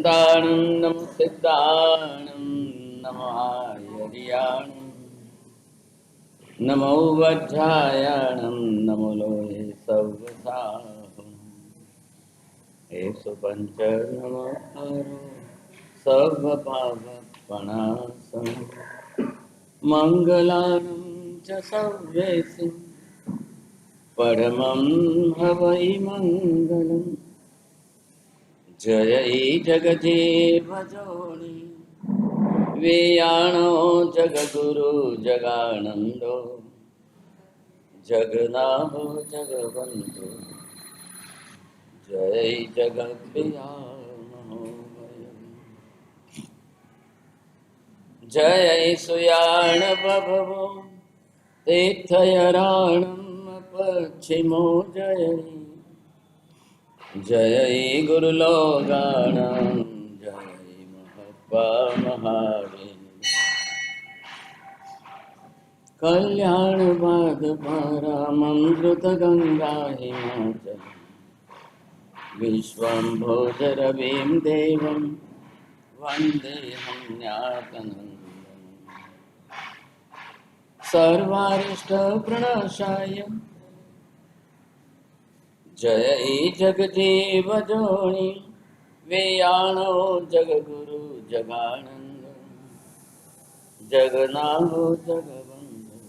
दानं सिद्धानं नमो आयर्याणं नमो वज्रायणं नमो लोहे सव्यसाहं एषु पञ्च नमो हरो सर्वपापप्रणाशं मङ्गलानं च सर्वेषु परमं हवै मङ्गलम् जय जगजीवजोनि वेयाणो जगगुरु जगानन्दो जगन्नाथो जगवन्तो जय जगत्प्रियामहो जय सुयाण बभवो तीर्थयराणं पश्चिमो जय जय गुरुलोगाणां जय महप्पा महावीर कल्याण बाद परामृत गंगा हिमाचल विश्वम्भोजरविं देवं वन्देऽहं न्यातनन्दनं सर्वारिष्टप्रणशाय जय जगजीवजोनि वेयाणो जगगुरु जगानन्द जगन्नाथो जगवन्तो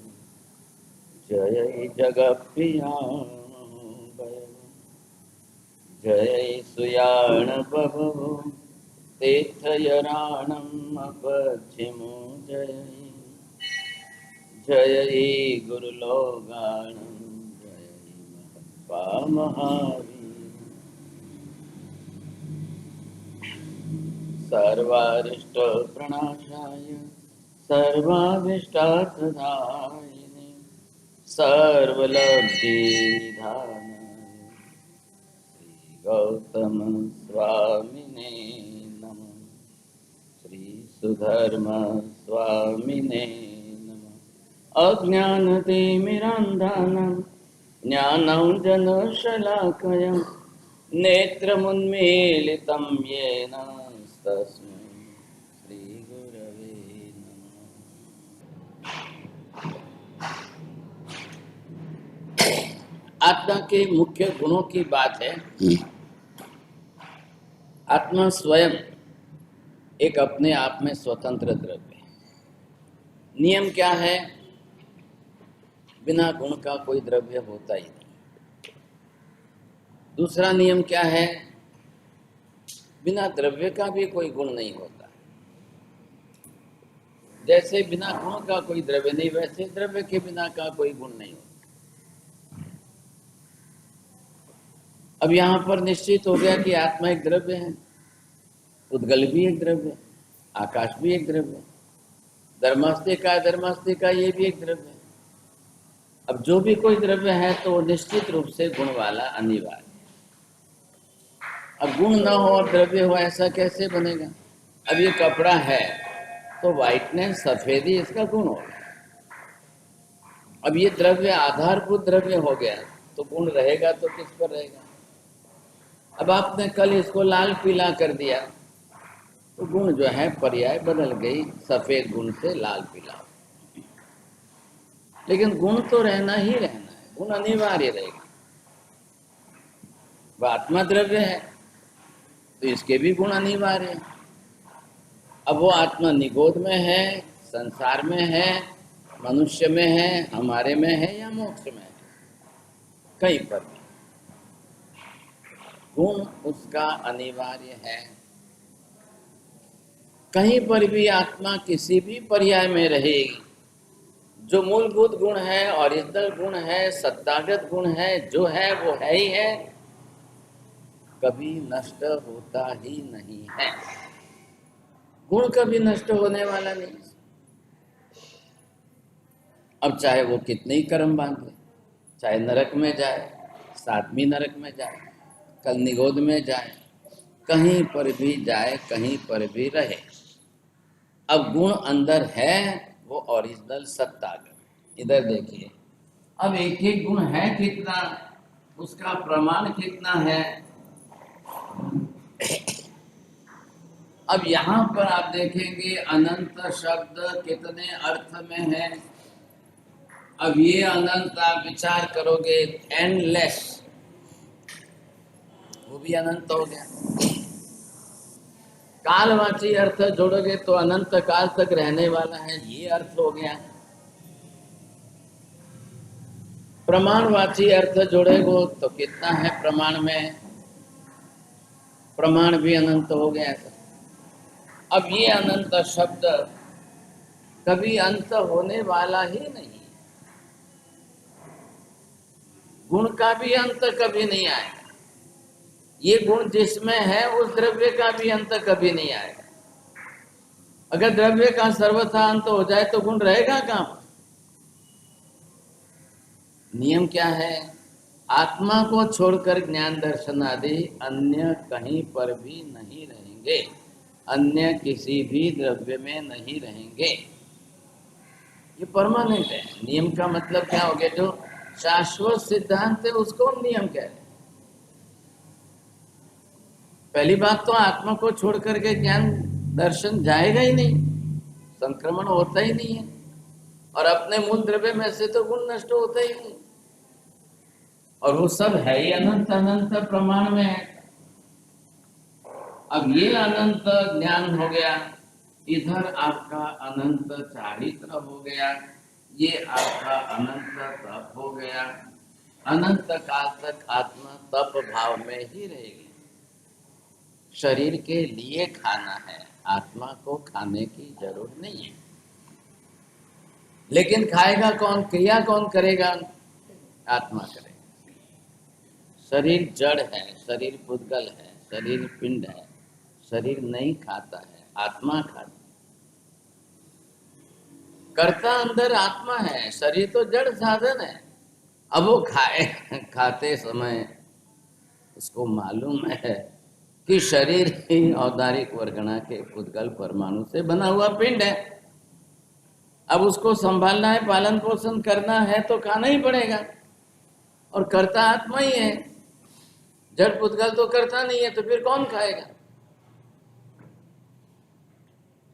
जय जगत्प्रिया जय सुयाण बभवो तीर्थयराणम् अपश्चिमो जय जय गुरुलोगाणं जय महप्पा महावीर सर्वारिष्टप्रणाशाय सर्वाभीष्टार्थदायिने सर्वलब्धिनिधानाय गौतम स्वामिने नमः श्री सुधर्म स्वामिने नमः अज्ञानतिमिरान्धानां ज्ञानाञ्जनशलाकया नेत्रमुन्मीलितं येन तस्मै श्रीगुरवे नमः। आत्मा के मुख्य गुणों की बात है। आत्मा स्वयं एक अपने आप में स्वतंत्र द्रव्य है। नियम क्या है? बिना गुण का कोई द्रव्य होता ही नहीं। दूसरा नियम क्या है? बिना द्रव्य का भी कोई गुण नहीं होता। जैसे बिना गुण का कोई द्रव्य नहीं, वैसे द्रव्य के बिना का कोई गुण नहीं होता। अब यहाँ पर निश्चित हो गया कि आत्मा एक द्रव्य है, उद्गल भी एक द्रव्य है, आकाश भी एक द्रव्य है, धर्मास्ति का ये भी एक द्रव्य है। अब जो भी कोई द्रव्य है तो वो निश्चित रूप से गुण वाला अनिवार्य है। अब गुण न हो और द्रव्य हो, ऐसा कैसे बनेगा? अब ये कपड़ा है तो व्हाइटनेस, सफेदी इसका गुण होगा। अब ये द्रव्य आधारभूत द्रव्य हो गया तो गुण रहेगा तो किस पर रहेगा? अब आपने कल इसको लाल पीला कर दिया तो गुण जो है पर्याय बदल गई, सफेद गुण से लाल पीला। लेकिन गुण तो रहना ही रहना है, गुण अनिवार्य रहेगा। वह आत्मा द्रव्य है तो इसके भी गुण अनिवार्य है। अब वो आत्मा निगोद में है, संसार में है, मनुष्य में है, हमारे में है या मोक्ष में है, कहीं पर भी गुण उसका अनिवार्य है। कहीं पर भी आत्मा किसी भी पर्याय में रहेगी, जो मूलभूत गुण है, ओरिजिनल गुण है, सत्तागत गुण है, जो है वो है ही है, कभी नष्ट होता ही नहीं है। गुण कभी नष्ट होने वाला नहीं। अब चाहे वो कितने ही कर्म बांधे, चाहे नरक में जाए, सातवीं नरक में जाए, कल निगोद में जाए, कहीं पर भी जाए, कहीं पर भी रहे, अब गुण अंदर है, वो ओरिजिनल सत्तागत। इधर देखिए, अब एक एक गुण है कितना, उसका प्रमाण कितना है। अब यहाँ पर आप देखेंगे अनंत शब्द कितने अर्थ में है। अब ये अनंत आप विचार करोगे, एंडलेस, वो भी अनंत हो गया। कालवाची अर्थ जोड़ोगे तो अनंत काल तक रहने वाला है, ये अर्थ हो गया। प्रमाणवाची अर्थ जोड़ेगो तो कितना है प्रमाण में, प्रमाण भी अनंत हो गया था। अब ये अनंत शब्द कभी अंत होने वाला ही नहीं, गुण का भी अंत कभी नहीं आएगा। ये गुण जिसमें है उस द्रव्य का भी अंत कभी नहीं आएगा। अगर द्रव्य का सर्वथा अंत हो जाए तो गुण रहेगा कहां पर? नियम क्या है? आत्मा को छोड़कर ज्ञान दर्शन आदि अन्य कहीं पर भी नहीं रहेंगे, अन्य किसी भी द्रव्य में नहीं रहेंगे। ये परमानेंट है। नियम का मतलब क्या हो गया? जो शाश्वत सिद्धांत है उसको हम नियम कह रहे हैं। पहली बात तो आत्मा को छोड़ करके ज्ञान दर्शन जाएगा ही नहीं, संक्रमण होता ही नहीं है, और अपने मूल द्रव्य में से तो गुण नष्ट होता ही नहीं, और वो सब है ही अनंत, अनंत प्रमाण में है। अब ये अनंत ज्ञान हो गया, इधर आपका अनंत चारित्र हो गया, ये आपका अनंत तप हो गया। अनंत काल तक आत्मा तप भाव में ही रहेगी। शरीर के लिए खाना है, आत्मा को खाने की जरूरत नहीं है। लेकिन खाएगा कौन, क्रिया कौन करेगा? आत्मा करेगा। शरीर जड़ है, शरीर पुद्गल है, शरीर पिंड है, शरीर नहीं खाता है, आत्मा खाता। कर्ता अंदर आत्मा है, शरीर तो जड़ साधन है। अब वो खाते समय उसको मालूम है कि शरीर ही औदारिक वर्गणा के पुद्गल परमाणु से बना हुआ पिंड है। अब उसको संभालना है, पालन पोषण करना है तो खाना ही पड़ेगा, और कर्ता आत्मा ही है। जड़ पुद्गल तो करता नहीं है, तो फिर कौन खाएगा?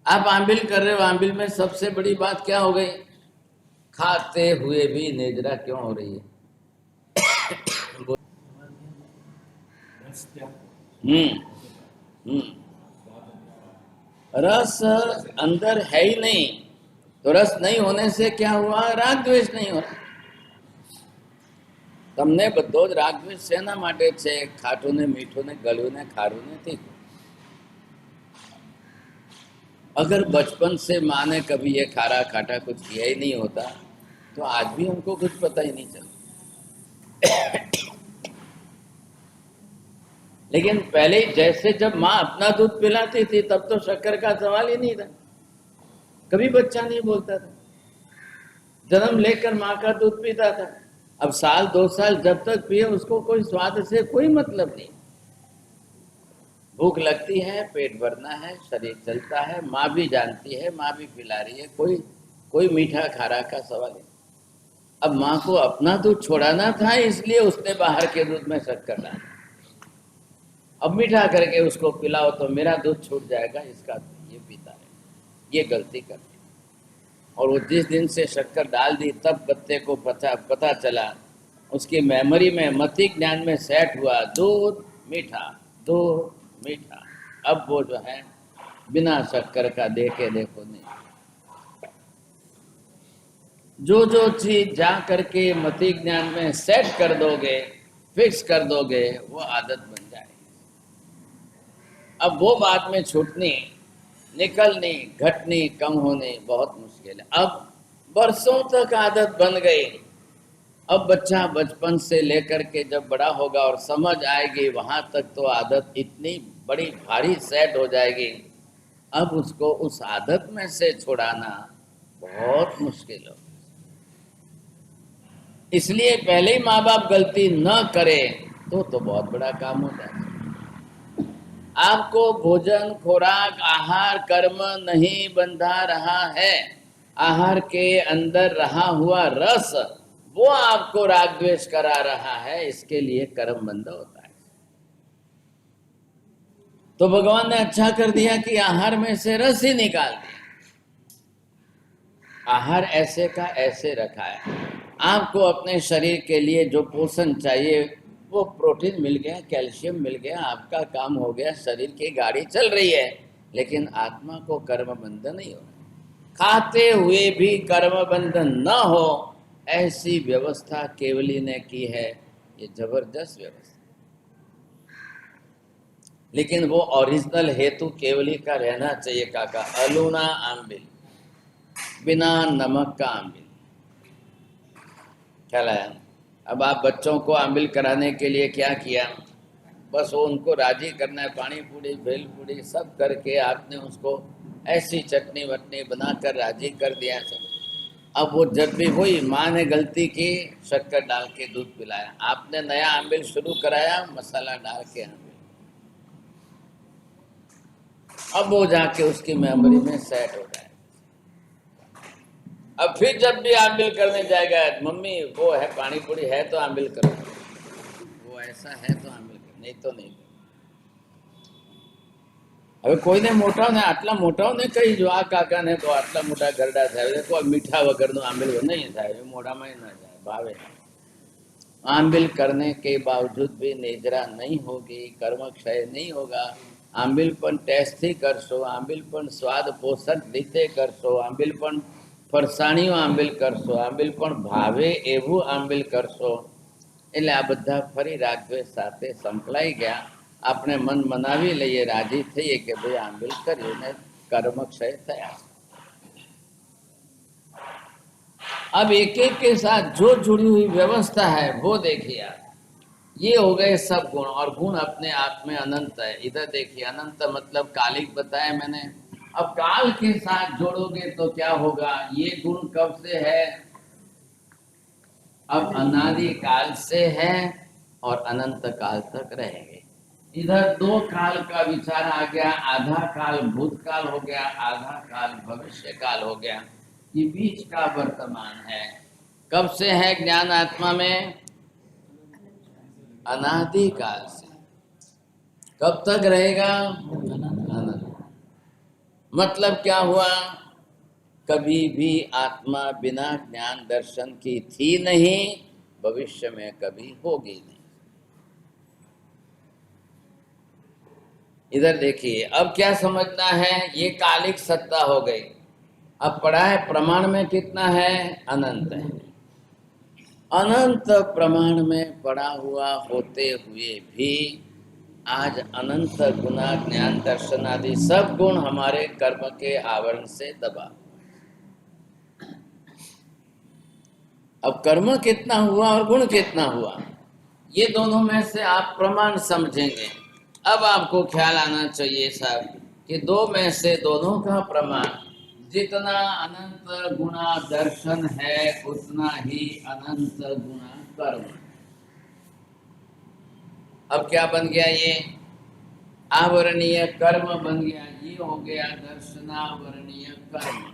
आप आंबिल कर रहे हो, आंबिल में सबसे बड़ी बात क्या हो गई? खाते हुए भी निद्रा क्यों हो रही है? रस अंदर है ही नहीं, तो रस नहीं होने से क्या हुआ? राग द्वेष नहीं हो रहा। તમને બધો જ રાગ દ્વેષ શેના માટે છે? ખાટું ને મીઠું ને ગળ્યું ने खारू ने तीखું। अगर बचपन से माँ ने कभी ये खारा खाटा कुछ किया ही नहीं होता तो आज भी हमको कुछ पता ही नहीं चलता। लेकिन पहले जैसे जब माँ अपना दूध पिलाती थी तब तो शक्कर का सवाल ही नहीं था, कभी बच्चा नहीं बोलता था, जन्म लेकर माँ का दूध पीता था। अब साल 2 साल जब तक पिए उसको कोई स्वाद से कोई मतलब नहीं। भूख लगती है, पेट भरना है, शरीर चलता है, माँ भी जानती है, माँ भी पिला रही है, कोई मीठा खारा का सवाल है। अब माँ को अपना दूध छोड़ाना था इसलिए उसने बाहर के दूध में शक्कर डाला। अब मीठा करके उसको पिलाओ तो मेरा दूध छूट जाएगा, इसका ये पीता है, ये गलती करती। और वो जिस दिन से शक्कर डाल दी तब बच्चे को पता चला, उसकी मेमोरी में मति ज्ञान में सेट हुआ, दूध मीठा, दूध मीठा। अब वो जो है बिना शक्कर का देखो नहीं। जो चीज जा करके मति ज्ञान में सेट कर दोगे, फिक्स कर दोगे, वो आदत बन जाएगी। अब वो बाद में छूटनी, निकलनी, घटनी, कम होने बहुत मुश्किल है। अब बरसों तक आदत बन गई। अब बच्चा बचपन से लेकर के जब बड़ा होगा और समझ आएगी वहां तक तो आदत इतनी बड़ी भारी सेट हो जाएगी, अब उसको उस आदत में से छुड़ाना बहुत मुश्किल हो। इसलिए पहले ही माँ बाप गलती न करे तो बहुत बड़ा काम हो जाए। आपको भोजन, खुराक, आहार, कर्म नहीं बंधा रहा है, आहार के अंदर रहा हुआ रस वो आपको राग द्वेष करा रहा है, इसके लिए कर्म बंध होता है। तो भगवान ने अच्छा कर दिया कि आहार में से रस ही निकाल दिया। आहार ऐसे का ऐसे रखा है। आपको अपने शरीर के लिए जो पोषण चाहिए वो प्रोटीन मिल गया, कैल्शियम मिल गया, आपका काम हो गया, शरीर की गाड़ी चल रही है। लेकिन आत्मा को कर्म बंधन नहीं हो रहा। खाते हुए भी कर्म बंधन न हो, ऐसी व्यवस्था केवली ने की है। ये जबरदस्त व्यवस्था। लेकिन वो ओरिजिनल हेतु केवली का रहना चाहिए काका। अलूना आम्बिल, बिना नमक का आम्बिल। ख्याल आया? अब आप बच्चों को आम्बिल कराने के लिए क्या किया? बस वो उनको राजी करना है, पानी पूरी भेल पूरी सब करके आपने उसको ऐसी चटनी वटनी बनाकर राजी कर दिया सब। अब वो जब भी वही माँ ने गलती की, शक्कर डाल के दूध पिलाया, आपने नया आम्बिल शुरू कराया, मसाला डाल के आम्बिल। अब वो जाके उसकी मेमोरी में सेट हो जाए। अब फिर जब भी आम्बिल करने जाएगा, मम्मी वो है पानी पूरी है तो आम्बिल करो, वो ऐसा है तो आम्बिल करो, नहीं तो नहीं। હવે કોઈને મોટાઓને આટલા મોટાઓને કહી જો આ કાકાને તો આટલા મોટા ગરડા થાય, દેખો મીઠા વગરનું આંબીલ નહીં થાય, મોઢામાં ના જાય, ભાવે। आंबिल करने के बावजूद भी निद्रा नहीं होगी, कर्म क्षय नहीं होगा। आंबिल पण टेस्टी करशो, आंबिल पण स्वाद पोषक रीते करशो, आंबिल पण फरसाणियों आंबिल करशो, आंबिल पण भावे एवं आंबिल करशो। એટલે આ બધા ફરી રાગદ્વેષ સાથે સંકળાઈ ગયા। આપણે મન મનાવી લઈએ, રાજી થઈએ કે ભાઈ આંબિલ કર્યું ને કર્મ ક્ષય થયા। अब एक एक के साथ जो जुड़ी हुई व्यवस्था है वो देखिए आप। ये हो गए सब गुण, और गुण अपने आप में अनंत है। इधर देखिए, अनंत मतलब कालिक बताया मैंने। अब काल के साथ जोड़ोगे तो क्या होगा? ये गुण कब से है? अब अनादि काल से है और अनंत काल तक रहेंगे। इधर दो काल का विचार आ गया, आधा काल भूतकाल हो गया, आधा काल भविष्य काल हो गया। ये बीच का वर्तमान है। कब से है ज्ञान आत्मा में? अनादि काल से। कब तक रहेगा? अनंत। मतलब क्या हुआ? कभी भी आत्मा बिना ज्ञान दर्शन की थी नहीं, भविष्य में कभी होगी नहीं। इधर देखिए, अब क्या समझना है? ये कालिक सत्ता हो गई। अब पढ़ा है प्रमाण में कितना है? अनंत है। अनंत प्रमाण में पड़ा हुआ होते हुए भी आज अनंत गुना ज्ञान दर्शन आदि सब गुण हमारे कर्म के आवरण से दबा। अब कर्म कितना हुआ और गुण कितना हुआ, ये दोनों में से आप प्रमाण समझेंगे। अब आपको ख्याल आना चाहिए साहब कि दो में से दोनों का प्रमाण, जितना अनंत गुना दर्शन है उतना ही अनंत गुना कर्म। अब क्या बन गया? ये आवरणीय कर्म बन गया। ये हो गया दर्शनावरणीय कर्म।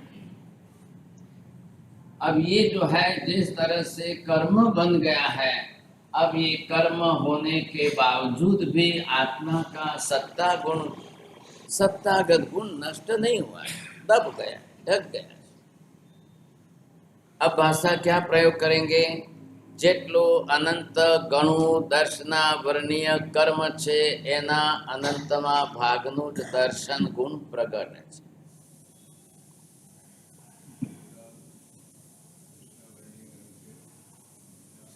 अब ये जो है जिस तरह से कर्म बन गया है, अब ये कर्म होने के बावजूद भी आत्मा का सत्ता गुण, सत्तागत गुण नष्ट नहीं हुआ है, दब गया, ढक गया। अब भाषा क्या प्रयोग करेंगे? જેટલો અનંત ગણું દર્શનાવરણીય કર્મ છે એના અનંતમાં ભાગનું જ દર્શન ગુણ પ્રગટે છે।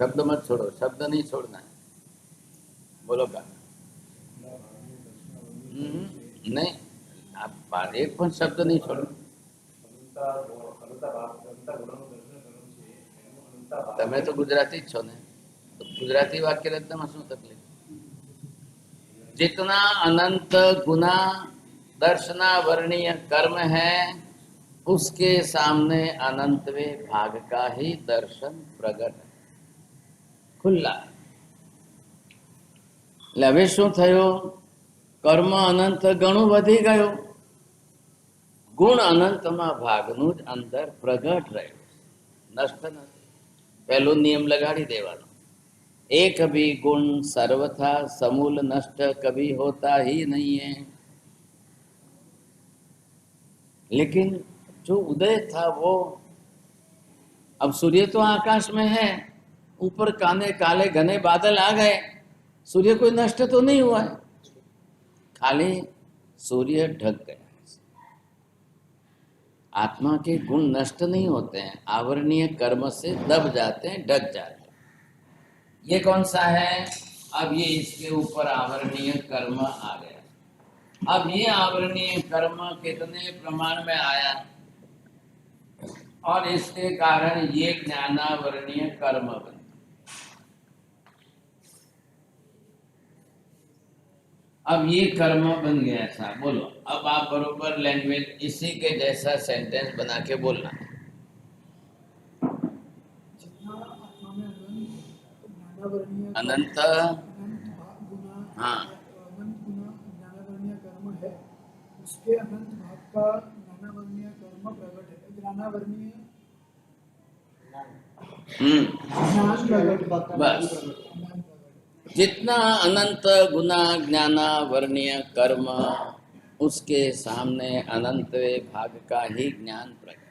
शब्द मत छोड़ो, शब्द नहीं छोड़ना है। बोलो का नहीं, आप एक पण शब्द नहीं छोड़ो। તમે તો ગુજરાતી જ છો ને, તો ગુજરાતી વાક્ય રચનામાં શું તકલીફ? जितना अनंत गुना दर्शनावरणीय कर्म है उसके सामने अनंतवे भाग का ही दर्शन प्रगट खुला। હવે શું થયો? કર્મ અનંત ગણું વધી ગયો, ગુણ અનંતમાં ભાગનું જ અંદર પ્રગટ રહ્યું, નષ્ટ નથી। पहलो नियम लगाड़ी देवानो, एक भी गुण सर्वथा समूल नष्ट कभी होता ही नहीं है। लेकिन जो उदय था वो, अब सूर्य तो आकाश में है, ऊपर काले काले घने बादल आ गए, सूर्य कोई नष्ट तो नहीं हुआ है, खाली सूर्य ढक गया। आत्मा के गुण नष्ट नहीं होते हैं, आवरणीय कर्म से दब जाते हैं, ढक जाते हैं। ये कौन सा है? अब ये इसके ऊपर आवरणीय कर्म आ गया। अब ये आवरणीय कर्म कितने प्रमाण में आया और इसके कारण ये ज्ञानावरणीय कर्म बन। अब ये कर्म बन गया था। बोलो, अब आप बरोबर लैंग्वेज इसी के जैसा सेंटेंस बना के बोलना। अनंत, हाँ, अनंत गुना ज्ञानावरणीय कर्म है, उसके अनंत भाग का ज्ञानावरणीय कर्म प्रकट है। ज्ञानावरणीय ज्ञान प्रकट, बस जितना अनंत गुना ज्ञानावरणीय कर्म, उसके सामने अनंतवे भाग का ही ज्ञान प्रकट।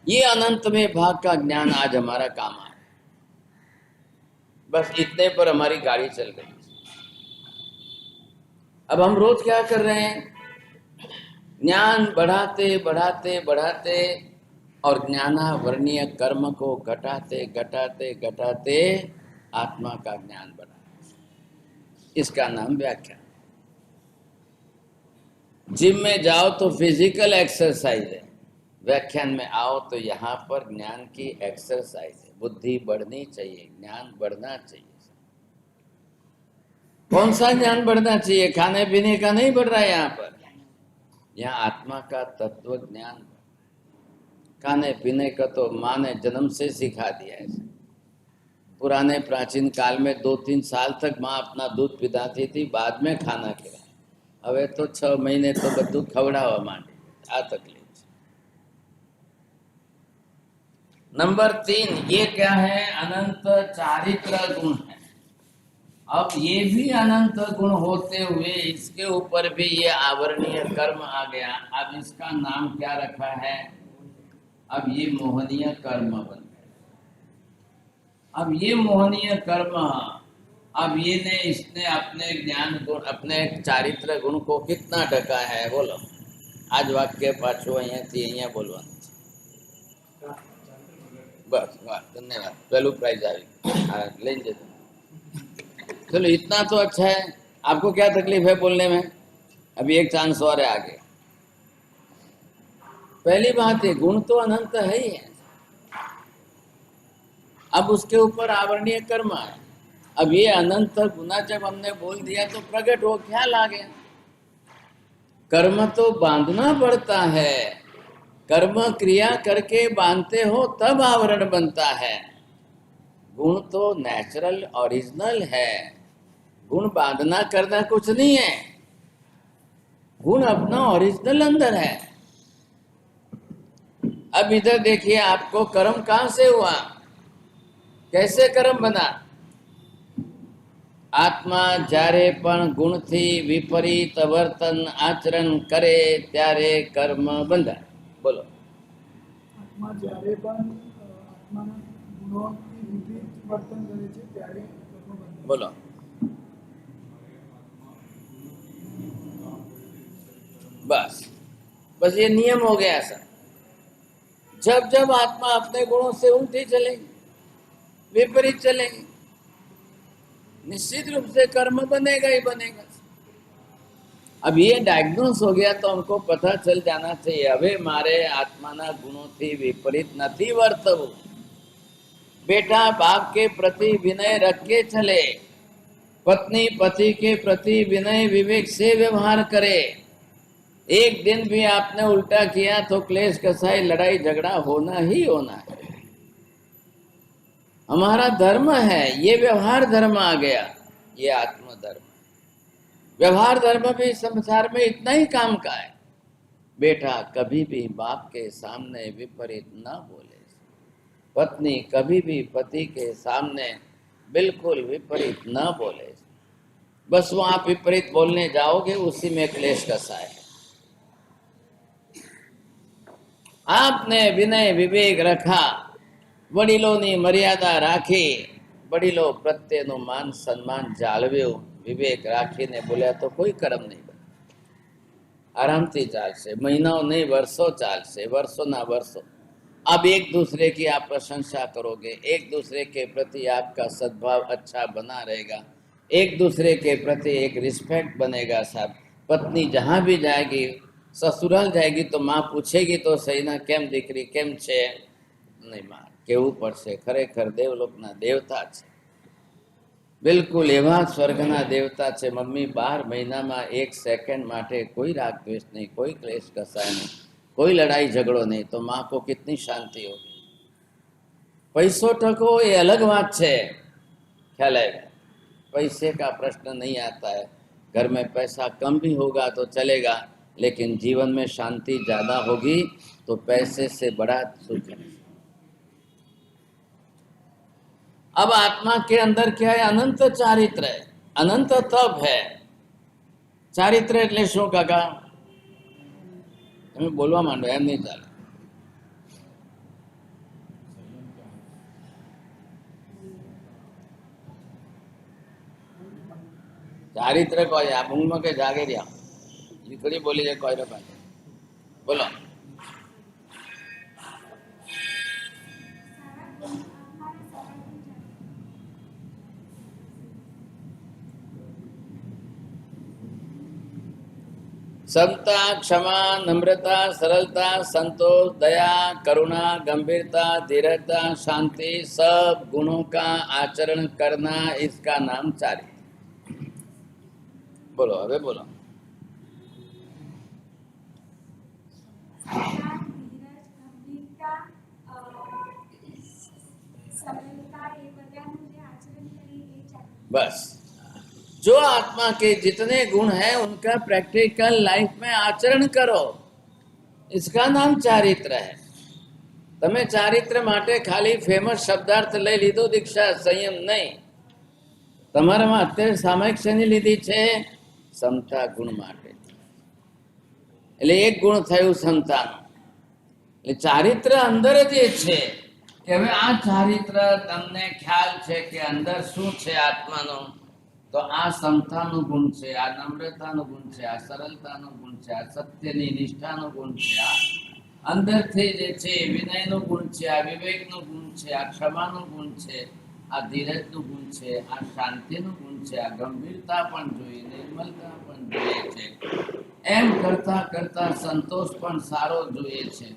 ये अनंतवे भाग का ज्ञान आज हमारा काम आया, बस इतने पर हमारी गाड़ी चल गई। अब हम रोज क्या कर रहे हैं? ज्ञान बढ़ाते बढ़ाते बढ़ाते और ज्ञानावरणीय कर्म को घटाते घटाते घटाते आत्मा का ज्ञान बढ़ा। इसका नाम व्याख्यान। जिम में जाओ तो फिजिकल एक्सरसाइज है, व्याख्यान में आओ तो यहाँ पर ज्ञान की एक्सरसाइज है। बुद्धि बढ़नी चाहिए, ज्ञान बढ़ना चाहिए। कौन सा ज्ञान बढ़ना चाहिए? खाने पीने का नहीं बढ़ रहा है यहाँ पर, यहाँ आत्मा का तत्व ज्ञान। खाने पीने का तो माँ ने जन्म से सिखा दिया है। पुराने प्राचीन काल में 2-3 साल तक माँ अपना दूध पिलाती थी, बाद में खाना खिलाए। હવે તો 6 મહિને તો બધું ખવડાવવા માંડે। આ તકલીફ છે। नंबर 3, ये क्या है? अनंत चारित्र गुण है। अब ये भी अनंत गुण होते हुए इसके ऊपर भी ये आवरणीय कर्म आ गया। अब इसका नाम क्या रखा है? अब ये मोहनीय कर्म बन गया। अब ये मोहनीय कर्म, अब ये ने इसने अपने ज्ञान गुण, अपने चारित्र गुण को कितना ढका है? बोलो। आज वाक्य पाछो અહીંયાથી અહીંયા બોલવાનું છે। बस वाह, धन्यवाद। पहलू प्राइज आ गई, ले लीजिए। चलो, इतना तो अच्छा है। आपको क्या तकलीफ है बोलने में? अभी एक चांस और है आगे। पहली बात है, गुण तो अनंत है ही है। अब उसके ऊपर आवरणीय कर्म है। अब ये अनंत गुना जब हमने बोल दिया तो प्रकट हो ख्याल आ गया। कर्म तो बांधना पड़ता है, कर्म क्रिया करके बांधते हो तब आवरण बनता है। गुण तो नेचुरल ओरिजिनल है, गुण बांधना करना कुछ नहीं है। गुण अपना ओरिजिनल अंदर है। अब इधर देखिए, आपको कर्म कहां से हुआ, कैसे कर्म बना? आत्मा જ્યારે પણ ગુણથી વિપરીત વર્તન આચરણ કરે ત્યારે કર્મ બંધાય। બોલો। આત્મા જ્યારે પણ આત્માના ગુણોથી વિપરીત વર્તન કરે છે ત્યારે કર્મ બંધાય। बोलो। बस बस ये नियम हो गया सर। जब जब आत्मा अपने गुणों से उल्टी चलेगी, विपरीत चलेगी, निश्चित रूप से कर्म बनेगा ही बनेगा। अब ये डायग्नोस हो गया तो हमको पता चल जाना चाहिए, હવે મારે આત્માના ગુણોથી વિપરીત નથી વર્તવું। बेटा बाप के प्रति विनय रख के चले, पत्नी पति के प्रति विनय विवेक से व्यवहार करे। एक दिन भी आपने उल्टा किया तो क्लेश कसाई लड़ाई झगड़ा होना ही होना है। हमारा धर्म है, ये व्यवहार धर्म आ गया, ये आत्म धर्म। व्यवहार धर्म भी संसार में इतना ही काम का है। बेटा कभी भी बाप के सामने विपरीत ना बोले, पत्नी कभी भी पति के सामने बिल्कुल विपरीत ना बोले। बस वहां विपरीत बोलने जाओगे, उसी में क्लेश कसा है। આપને વિનય વિવેક રખા, વડીલોની મર્યાદા રાખી, વડીલો પ્રત્યેનું માન સન્માન જાળવ્યું, વિવેક રાખીને બોલ્યા તો કોઈ કર્મ નહીં બને. आरामથી ચાલશે, મહિનાઓ નહીં વર્ષો ચાલશે, वर्षों ना वर्षों. अब एक दूसरे की आप प्रशंसा करोगे, एक दूसरे के प्रति आपका सद्भाव अच्छा बना रहेगा, एक दूसरे के प्रति एक रिस्पेक्ट बनेगा. साहब, पत्नी जहाँ भी जाएगी, ससुराल जाएगी तो माँ पूछेगी तो सही ना, केम દીકરી કેમ છે? નહીં, માँ કહેવું પડશે, ખરેખર દેવલોકના દેવતા છે, બિલકુલ એવા સ્વર્ગના દેવતા છે. મમ્મી 12 મહિનામાં 1 સેકન્ડ માટે કોઈ રાગ દ્વેષ નહીં, કોઈ ક્લેશ કસાય नहीं, कोई लड़ाई झगड़ो नहीं, तो माँ को कितनी शांति होगी. पैसों टको ये अलग बात है, ख्याल है, पैसे का प्रश्न नहीं आता है. घर में पैसा कम भी होगा तो चलेगा, लेकिन जीवन में शांति ज्यादा होगी तो पैसे से बड़ा सुख है. अब आत्मा के अंदर क्या है? अनंत चारित्र है, अनंत तप है. चारित्र એટલે શું કાકા? તમે બોલવા માંડો, એમ નહીં ચાલે. ચારિત્ર કોઈ આ ઊંઘમાં કે જાગે રહ્યા દીકરી બોલી જાય કોઈ પાસે બોલો. समता, क्षमा, नम्रता, सरलता, संतोष, दया, करुणा, गंभीरता, धीरजता, शांति, सब गुणों का आचरण करना, इसका नाम चारित्र. बोलो, अबे बोलो. बस, जो आत्मा के जितने गुण हैं उनका प्रैक्टिकल लाइफ में आचरण करो, इसका नाम चारित्र है. તમે ચારિત્ર માટે ખાલી ફેમસ શબ્દાર્થ લઈ લીધો દીક્ષા, સંયમ નહીં. તમારામાં અત્યારે સામાયિક શેની લીધી છે? સમતા ગુણ માટે. એટલે એક ગુણ થયું સમતાનું. એટલે ચારિત્ર અંદર જ એ છે કે હવે આ ચારિત્ર તમને ખ્યાલ છે કે અંદર શું છે આત્માનો, તો આ સમતાનો ગુણ છે, આ નમ્રતાનો ગુણ છે, આ સરળતાનો ગુણ છે, આ સત્યની નિષ્ઠાનો ગુણ છે, આ અંદરથી જે છે વિનયનો ગુણ છે, આ વિવેકનો ગુણ છે, આ ક્ષમાનો ગુણ છે, આ ધીરજનો ગુણ છે, આ શાંતિનો ગુણ છે, આ ગંભીરતા પણ જોઈએ, નિર્મલતા પણ જોઈએ છે, એમ કરતા કરતા સંતોષ પણ સારો જોઈએ છે.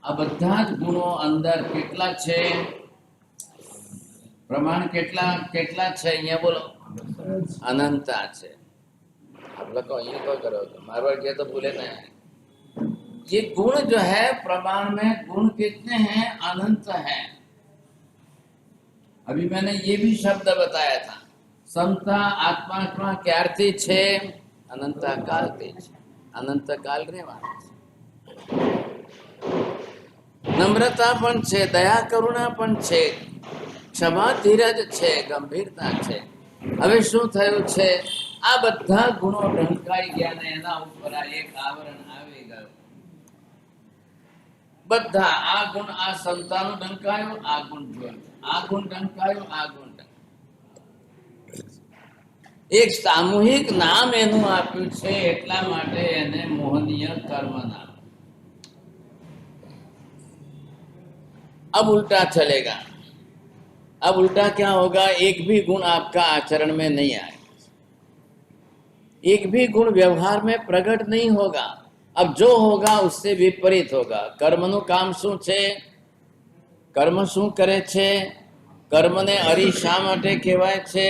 આ બધા જ ગુણો અંદર કેટલા છે? પ્રમાણ કેટલા કેટલા છે? અહીંયા બોલો. अनंता છે. आप लोग को ये कोई करो तो मारवाड़ के तो भूले नहीं. ये गुण जो है प्रमाण में गुण कितने हैं? अनंत हैं. अभी मैंने ये भी शब्द बताया था, समता आत्मा क्यारती छे? अनंता कालती छे. अनंत काल રહેવાના છે. નમ્રતા પણ છે, દયા કરુણા પણ છે, ક્ષમા ધીરજ છે, ગંભીરતા છે. હવે શું થયું છે? આ બધા ગુણો ઢંકાઈ ગયા ને એના ઉપર આ એક આવરણ આવી ગયું. બધા આ ગુણ, આ સમતાનું ઢંકાયું, આ ગુણ જોયું, આ ગુણ ઢંકાયું, આ ગુણ એક સામૂહિક નામ એનું આપ્યું છે, એટલા માટે એને મોહનીય કર્મ નામ. अब उल्टा चलेगा. अब उल्टा क्या होगा? एक भी गुण आपका आचरण में नहीं आएगा, एक भी गुण व्यवहार में प्रकट नहीं होगा. अब जो होगा उससे विपरीत होगा. कर्मનું કામ શું છે? કર્મ શું કરે છે? કર્મને હરી શા માટે કહેવાય છે?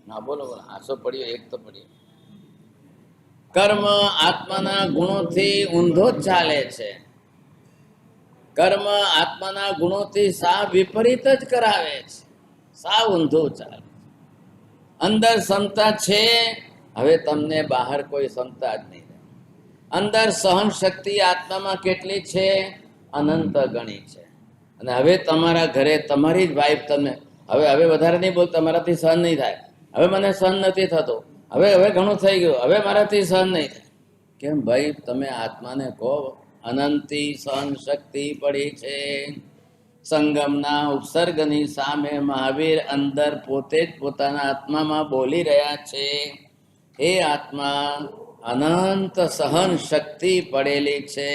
ના બોલો, હાસો પડ્યો એક તો પડ્યો. કર્મ આત્માના ગુણોથી ઊંધો ચાલે છે. કર્મ આત્માના ગુણોથી સાવ વિપરીત જ કરાવે છે, સાવ ઊંધું ચાલે. અંદર ક્ષમતા છે, હવે તમને બહાર કોઈ ક્ષમતા જ નહીં. અંદર સહન શક્તિ આત્મામાં કેટલી છે? અનંત ગણી છે. અને હવે તમારા ઘરે તમારી જ વાઈફ તમને હવે હવે વધારે નહીં બોલ, તમારાથી સહન નહીં થાય, હવે મને સહન નથી થતું, હવે હવે ઘણું થઈ ગયું, હવે મારાથી સહન નહીં થાય. કેમ ભાઈ? તમે આત્માને કહો અનંતી સહન શક્તિ પડી છે. સંગમના ઉપસર્ગની સામે મહાવીર અંદર પોતે જ પોતાના આત્મામાં બોલી રહ્યા છે, હે આત્મા, અનંત સહન શક્તિ પડેલી છે.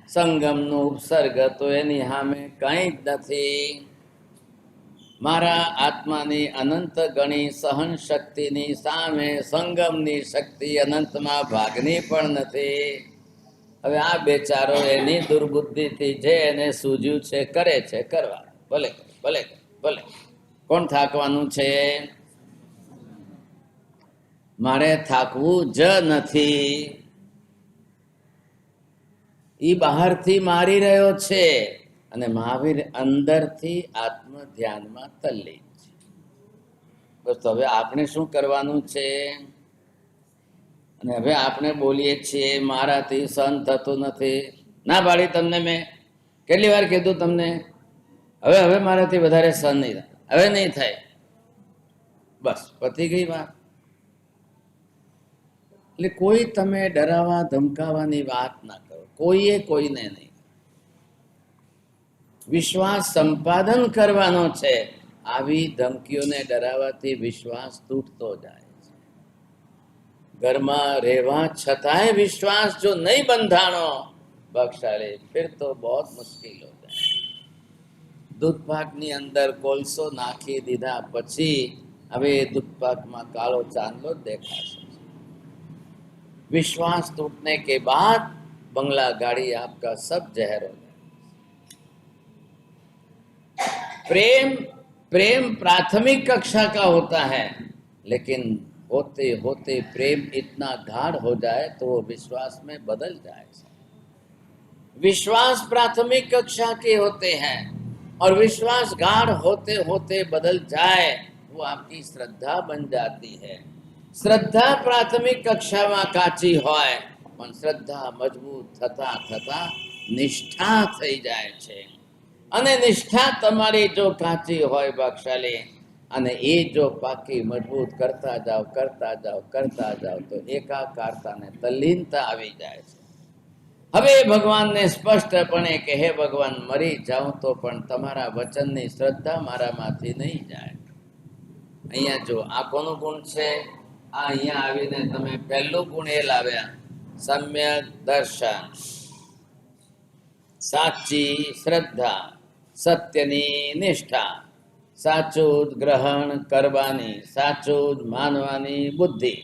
સંગમનો ઉપસર્ગ તો એની સામે કંઈ જ નથી. મારા આત્માની અનંત ગણી સહન શક્તિની સામે સંગમની શક્તિ અનંતમાં ભાગની પણ નથી. હવે આ બેચારો એની દુર્બુદ્ધિથી જે એને સૂઝ્યું છે કરે છે, કરવા ભલે ભલે ભલે. કોણ થાકવાનું છે? મારે થાકવું જ નથી. ઈ બહારથી મારી રહ્યો છે અને મહાવીર અંદરથી આત્મ ધ્યાનમાં તલ્લીન છે. બસ હવે આપણે શું કરવાનું છે? અને હવે આપણે બોલીએ છીએ મારાથી સહન થતું નથી. ના પાડી તમને મેં કેટલી વાર કીધું તમને, હવે મારાથી વધારે સહન નહીં થાય, હવે નહીં થાય, બસ પતી ગઈ વાત. એટલે કોઈ તમે ડરાવા ધમકાવાની વાત ના કરો, કોઈએ કોઈને નહીં. વિશ્વાસ સંપાદન કરવાનો છે. આવી ધમકીઓને ડરાવાથી વિશ્વાસ તૂટતો જાય છે. ઘરમાં રહેવા છતાંય વિશ્વાસ જો નહીં બંધાણો બક્ષાલે, फिर तो बहुत मुश्किल हो जाए. દૂધપાકની અંદર કોલસો નાખી દીધા પછી હવે દૂધપાકમાં કાળો ચાંદલો દેખાશે. विश्वास टूटने के बाद बंगला गाड़ी आपका सब जहर हो जाए. प्रेम प्रेम प्राथमिक कक्षा का होता है, लेकिन होते होते प्रेम इतना गाढ़ हो जाए तो वो विश्वास में बदल जाए. विश्वास प्राथमिक कक्षा के होते हैं और विश्वास गाढ़ होते होते बदल जाए वो आपकी श्रद्धा बन जाती है. શ્રદ્ધા પ્રાથમિક કક્ષામાં કાચી હોય પણ શ્રદ્ધા મજબૂત થતા થતા નિષ્ઠા થઈ જાય છે. અને નિષ્ઠા તમારી જો કાચી હોય બક્ષાલી, અને એ જો પાકી મજબૂત કરતા જાઓ કરતા જાઓ કરતા જાઓ તો એકાકારતા ને તલ્લીનતા આવી જાય છે. હવે ભગવાનને સ્પષ્ટપણે કે હે ભગવાન, મરી જાઉં તો પણ તમારા વચનની શ્રદ્ધા મારામાંથી નહીં જાય. અહીંયા જો આ કોનું ગુણ છે? આ અહીંયા આવીને તમે પહેલું ગુણ એ લાવ્યા, સમ્યક દર્શન, સાચી શ્રદ્ધા, સત્યની નિષ્ઠા, સાચું જ ગ્રહણ કરવાની, સાચું જ માનવાની બુદ્ધિ.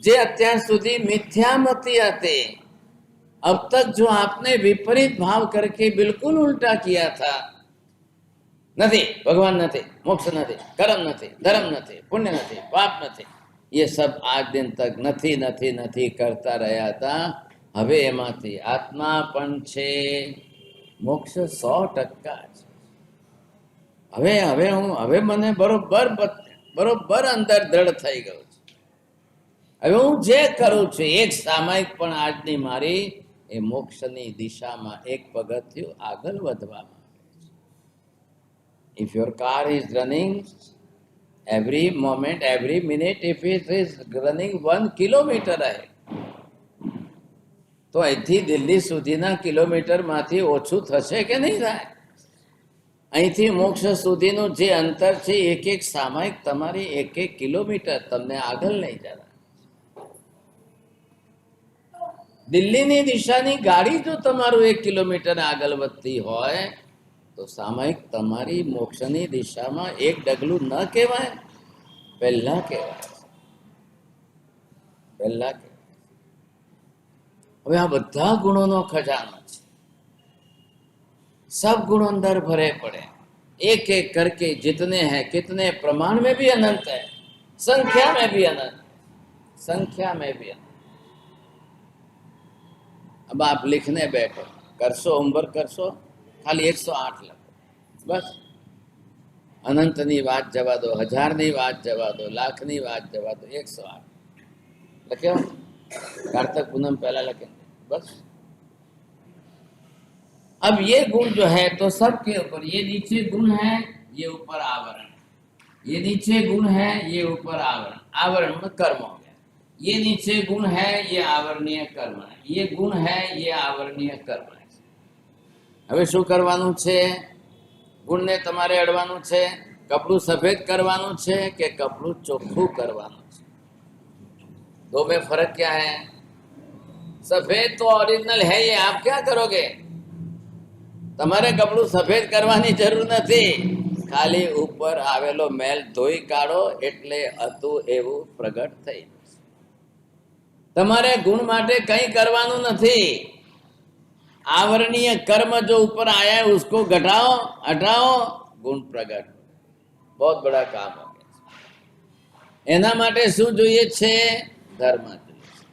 જે અત્યાર સુધી मिथ्यामती હતી, अब तक जो आपने विपरीत भाव करके बिल्कुल उल्टा किया था, નથી ભગવાન નથી, મોક્ષ નથી, કર્મ નથી, ધર્મ નથી, પુણ્ય નથી, પાપ નથી, ये सब आज दिन तक નથી નથી નથી કરતા રહ્યા હતા. હવે એમાંથી આત્મા પણ છે, મોક્ષ 100% છે. હવે મને બરોબર અંદર દ્રઢ થઈ ગયું છે. હવે હું જે કરું છું એક સામાયિક પણ આજની મારી એ મોક્ષની દિશામાં એક પગથિયું આગળ વધવામાં. If your car is running every moment, every minute, if it is running 1 kilometer ahead, તો અહીંથી દિલ્હી સુધીના કિલોમીટરમાંથી ઓછું થશે કે નહીં થાય? અહીંથી મોક્ષ સુધીનું જે અંતર છે એક એક સામાયિક તમારી એક કિલોમીટર તમને આગળ લઈ જવા. દિલ્હીની દિશાની ગાડી જો તમારું 1 કિલોમીટર આગળ વધતી હોય તો સામાયિક તમારી મોક્ષની દિશામાં એક ડગલું ન કહેવાય, પહેલા કહેવાય. હવે આ બધા ગુણોનો ખજાનો છે. सब गुण अंदर भरे पड़े, एक एक करके जितने हैं कितने प्रमाण में भी अनंत है, संख्या में भी अनंत, संख्या में भी अनंत. अब आप लिखने बैठो, करशो होमवर्क करशो, खाली 108 લખો બસ. અનંતની વાત જવા દો, હજારની વાત જવા દો, લાખની વાત જવા દો, 108 લખ્યો. कार्तिक पूनम पहला लगे बस. अब ये गुण जो है तो सबके ऊपर, ये नीचे गुण है, ये ऊपर आवरण, ये नीचे गुण है, ये ऊपर आवरण. आवरण में कर्म हो गया. ये नीचे गुण है, ये आवरणीय कर्म है, ये गुण है, ये आवरणीय कर्म है. હવે શું કરવાનું છે? ગુણને તમારે અડવાનું છે. કપડું સફેદ કરવાનું છે કે કપડું ચોખ્ખું કરવાનું છે? दो में फर्क क्या है? सफेद तो ओरिजिनल है, ये आप क्या करोगे? તમારે કપડું સફેદ કરવાની જરૂર નથી. ખાલી ઉપર આવેલો મેલ ધોઈ કાઢો એટલે હતું એવું પ્રગટ થઈ જશે. તમારે ગુણ માટે કંઈ કરવાનું નથી. आवरणीय कर्म जो ऊपर आया है उसको घटाओ, हटाओ, गुण प्रगट. बहुत बड़ा काम हो गया. એના માટે શું જોઈએ છે? ધર્મ જોઈએ છે.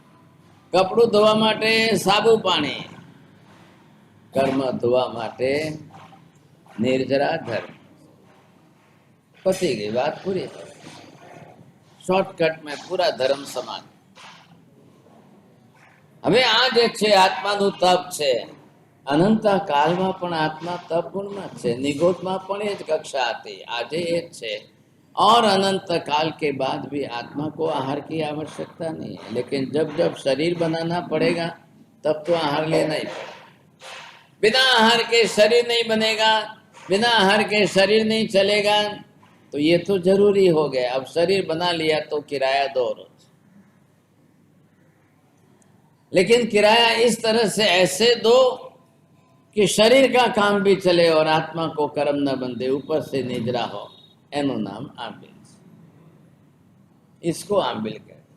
કપડું ધોવા માટે સાબુ પાણી, કર્મ ધોવા માટે નિર્જરા ધર્મ. પતી ગઈ વાત, પૂરી. શોર્ટકટ में पूरा धर्म સમાન. હવે આ જે છે આત્માનું તપ છે. અનંત કાળમાં પણ આત્મા તપ ગુણમાં છે. નિગોદમાં પણ એ જ કક્ષા હતી, આજે એ જ છે. और अनंत काल के बाद भी आत्मा को आहार की आवश्यकता नहीं है. लेकिन जब जब शरीर बनाना पड़ेगा तब तो आहार लेना ही पड़ेगा. बिना आहार के शरीर नहीं बनेगा, बिना आहार के शरीर नहीं चलेगा. तो ये तो जरूरी हो गया. अब शरीर बना लिया तो किराया दो रोज. लेकिन किराया इस तरह से ऐसे दो कि शरीर का काम भी चले और आत्मा को कर्म न बंधे, ऊपर से निजरा हो. एनु नाम आंबिल. इसको आंबिल कहते.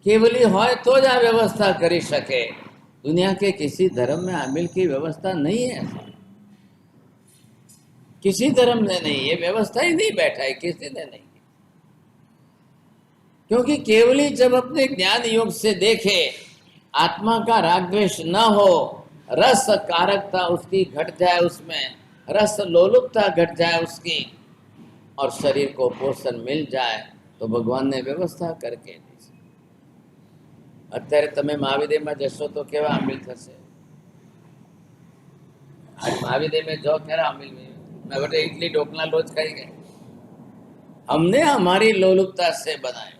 केवली होय तो ज आ व्यवस्था करी सके. दुनिया के किसी धर्म में आंबिल की व्यवस्था नहीं है. किसी धर्म ने नहीं, ये व्यवस्था ही नहीं बैठा है, किसी ने नहीं. क्योंकि केवली जब अपने ज्ञान योग से देखे, आत्मा का राग द्वेष न हो, रस कारकता उसकी घट जाए, उसमें रस लोलुपता घट जाए उसकी, और शरीर को पोषण मिल जाए, तो भगवान ने व्यवस्था करके दी. અત્યારે તમે મહાવિદ્યમાં જશો તો કેવા આંબિલ થશે? आज महाविद्य में जो कह रहा आमिल में मैं बेटे इडली ढोकला रोज खाई गए. हमने हमारी लोलुपता से बनाए.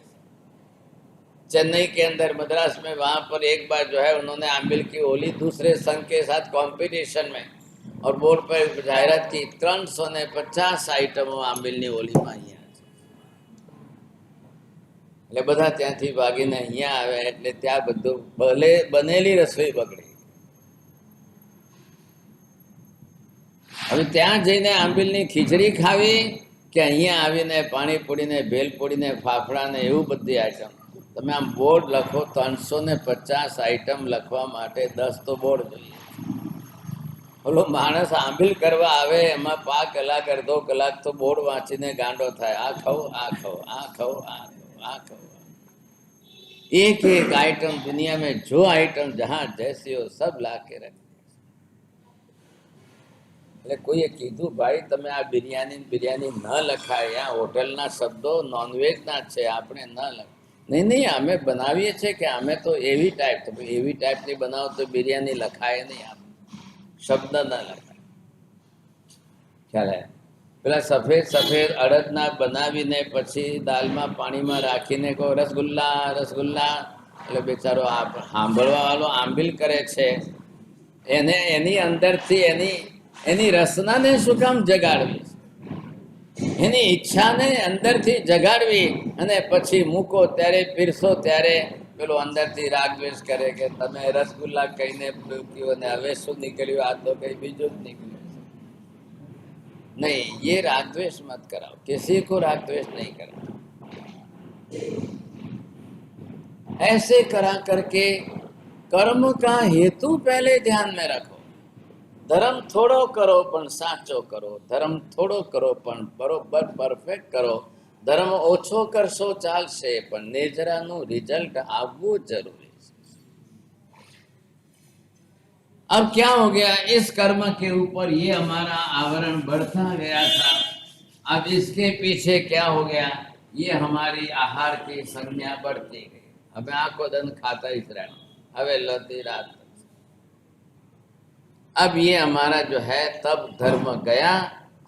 चेन्नई के अंदर, मद्रास में, वहां पर एक बार जो है उन्होंने आमिल की होली दूसरे संघ के साथ कंपटीशन में, और बोर्ड पर जाहिरात की 350 आइटमों आमिलની હોલીમાં અહીંયા છે. એટલે બધા ત્યાંથી ભાગીને અહીંયા આવે એટલે ત્યાં બધું ભલે બનેલી રસોઈ બગડી. હવે ત્યાં જઈને આંબીલની ખીચડી ખાવી કે અહીંયા આવીને પાણીપુરીને ભેલપુરીને ફાફડાને એવું બધી આઈટમ. તમે આમ બોર્ડ લખો 350 આઈટમ લખવા માટે 10 તો બોર્ડ જોઈએ. ઓલો માણસ આંબીલ કરવા આવે એમાં 5 કલાક અડધો કલાક તો બોર્ડ વાંચીને ગાંડો થાય. આ ખાઓ, આ ખાઓ, આ ખાઓ, આ ખાઓ, આ ખાઓ. एक एक आइटम दुनिया में जो आइटम जहां जैसी हो सब ला के रखे. એટલે કોઈએ કીધું ભાઈ તમે આ બિરયાની બિરયાની ન લખાય, આ હોટલના શબ્દો નોનવેજના છે, આપણે ન લખ. નહીં નહીં, અમે બનાવીએ છીએ કે અમે તો એવી ટાઈપ, તો એવી ટાઈપની બનાવો તો બિરયાની લખાય નહીં. આપ શબ્દ ન લખાય. ખ્યાલ આવે? પેલા સફેદ સફેદ અડદના બનાવીને પછી દાલમાં પાણીમાં રાખીને કહો રસગુલ્લા રસગુલ્લા, એટલે બેચારો આ સાંભળવા વાળો આંબીલ કરે છે. એને એની અંદરથી એની રસનાને શું કામ જગાડવી? એની ઈચ્છાને અંદરથી જગાડવી અને પછી મૂકો ત્યારે, પીરસો ત્યારે પેલો અંદરથી રાગ દ્વેષ કરે કે તમે રસગુલ્લા કહીને કહ્યું અને હવે શું નીકળ્યું? આ તો કઈ બીજું જ નીકળ્યું. नहीं, ये राग द्वेष मत कराओ. किसी को राग द्वेष नहीं कराओ. ऐसे करा करके कर्म का हेतु पहले ध्यान में रखो. धर्म थोड़ो करो पण साचो करो. धर्म थोड़ो करो पण बरोबर परफेक्ट करो. धर्म ओछो करशो चालशे पण निर्जराનું રિઝલ્ટ આવવું જરૂરી. अब क्या हो गया? इस कर्म के ऊपर ये हमारा आवरण बढ़ता गया था. अब इसके पीछे क्या हो गया? ये हमारी आहार की संज्ञा बढ़ती गई. अब आंखों दिन खाता ही रहा, अब लती रात. अब ये हमारा जो है तब धर्म गया,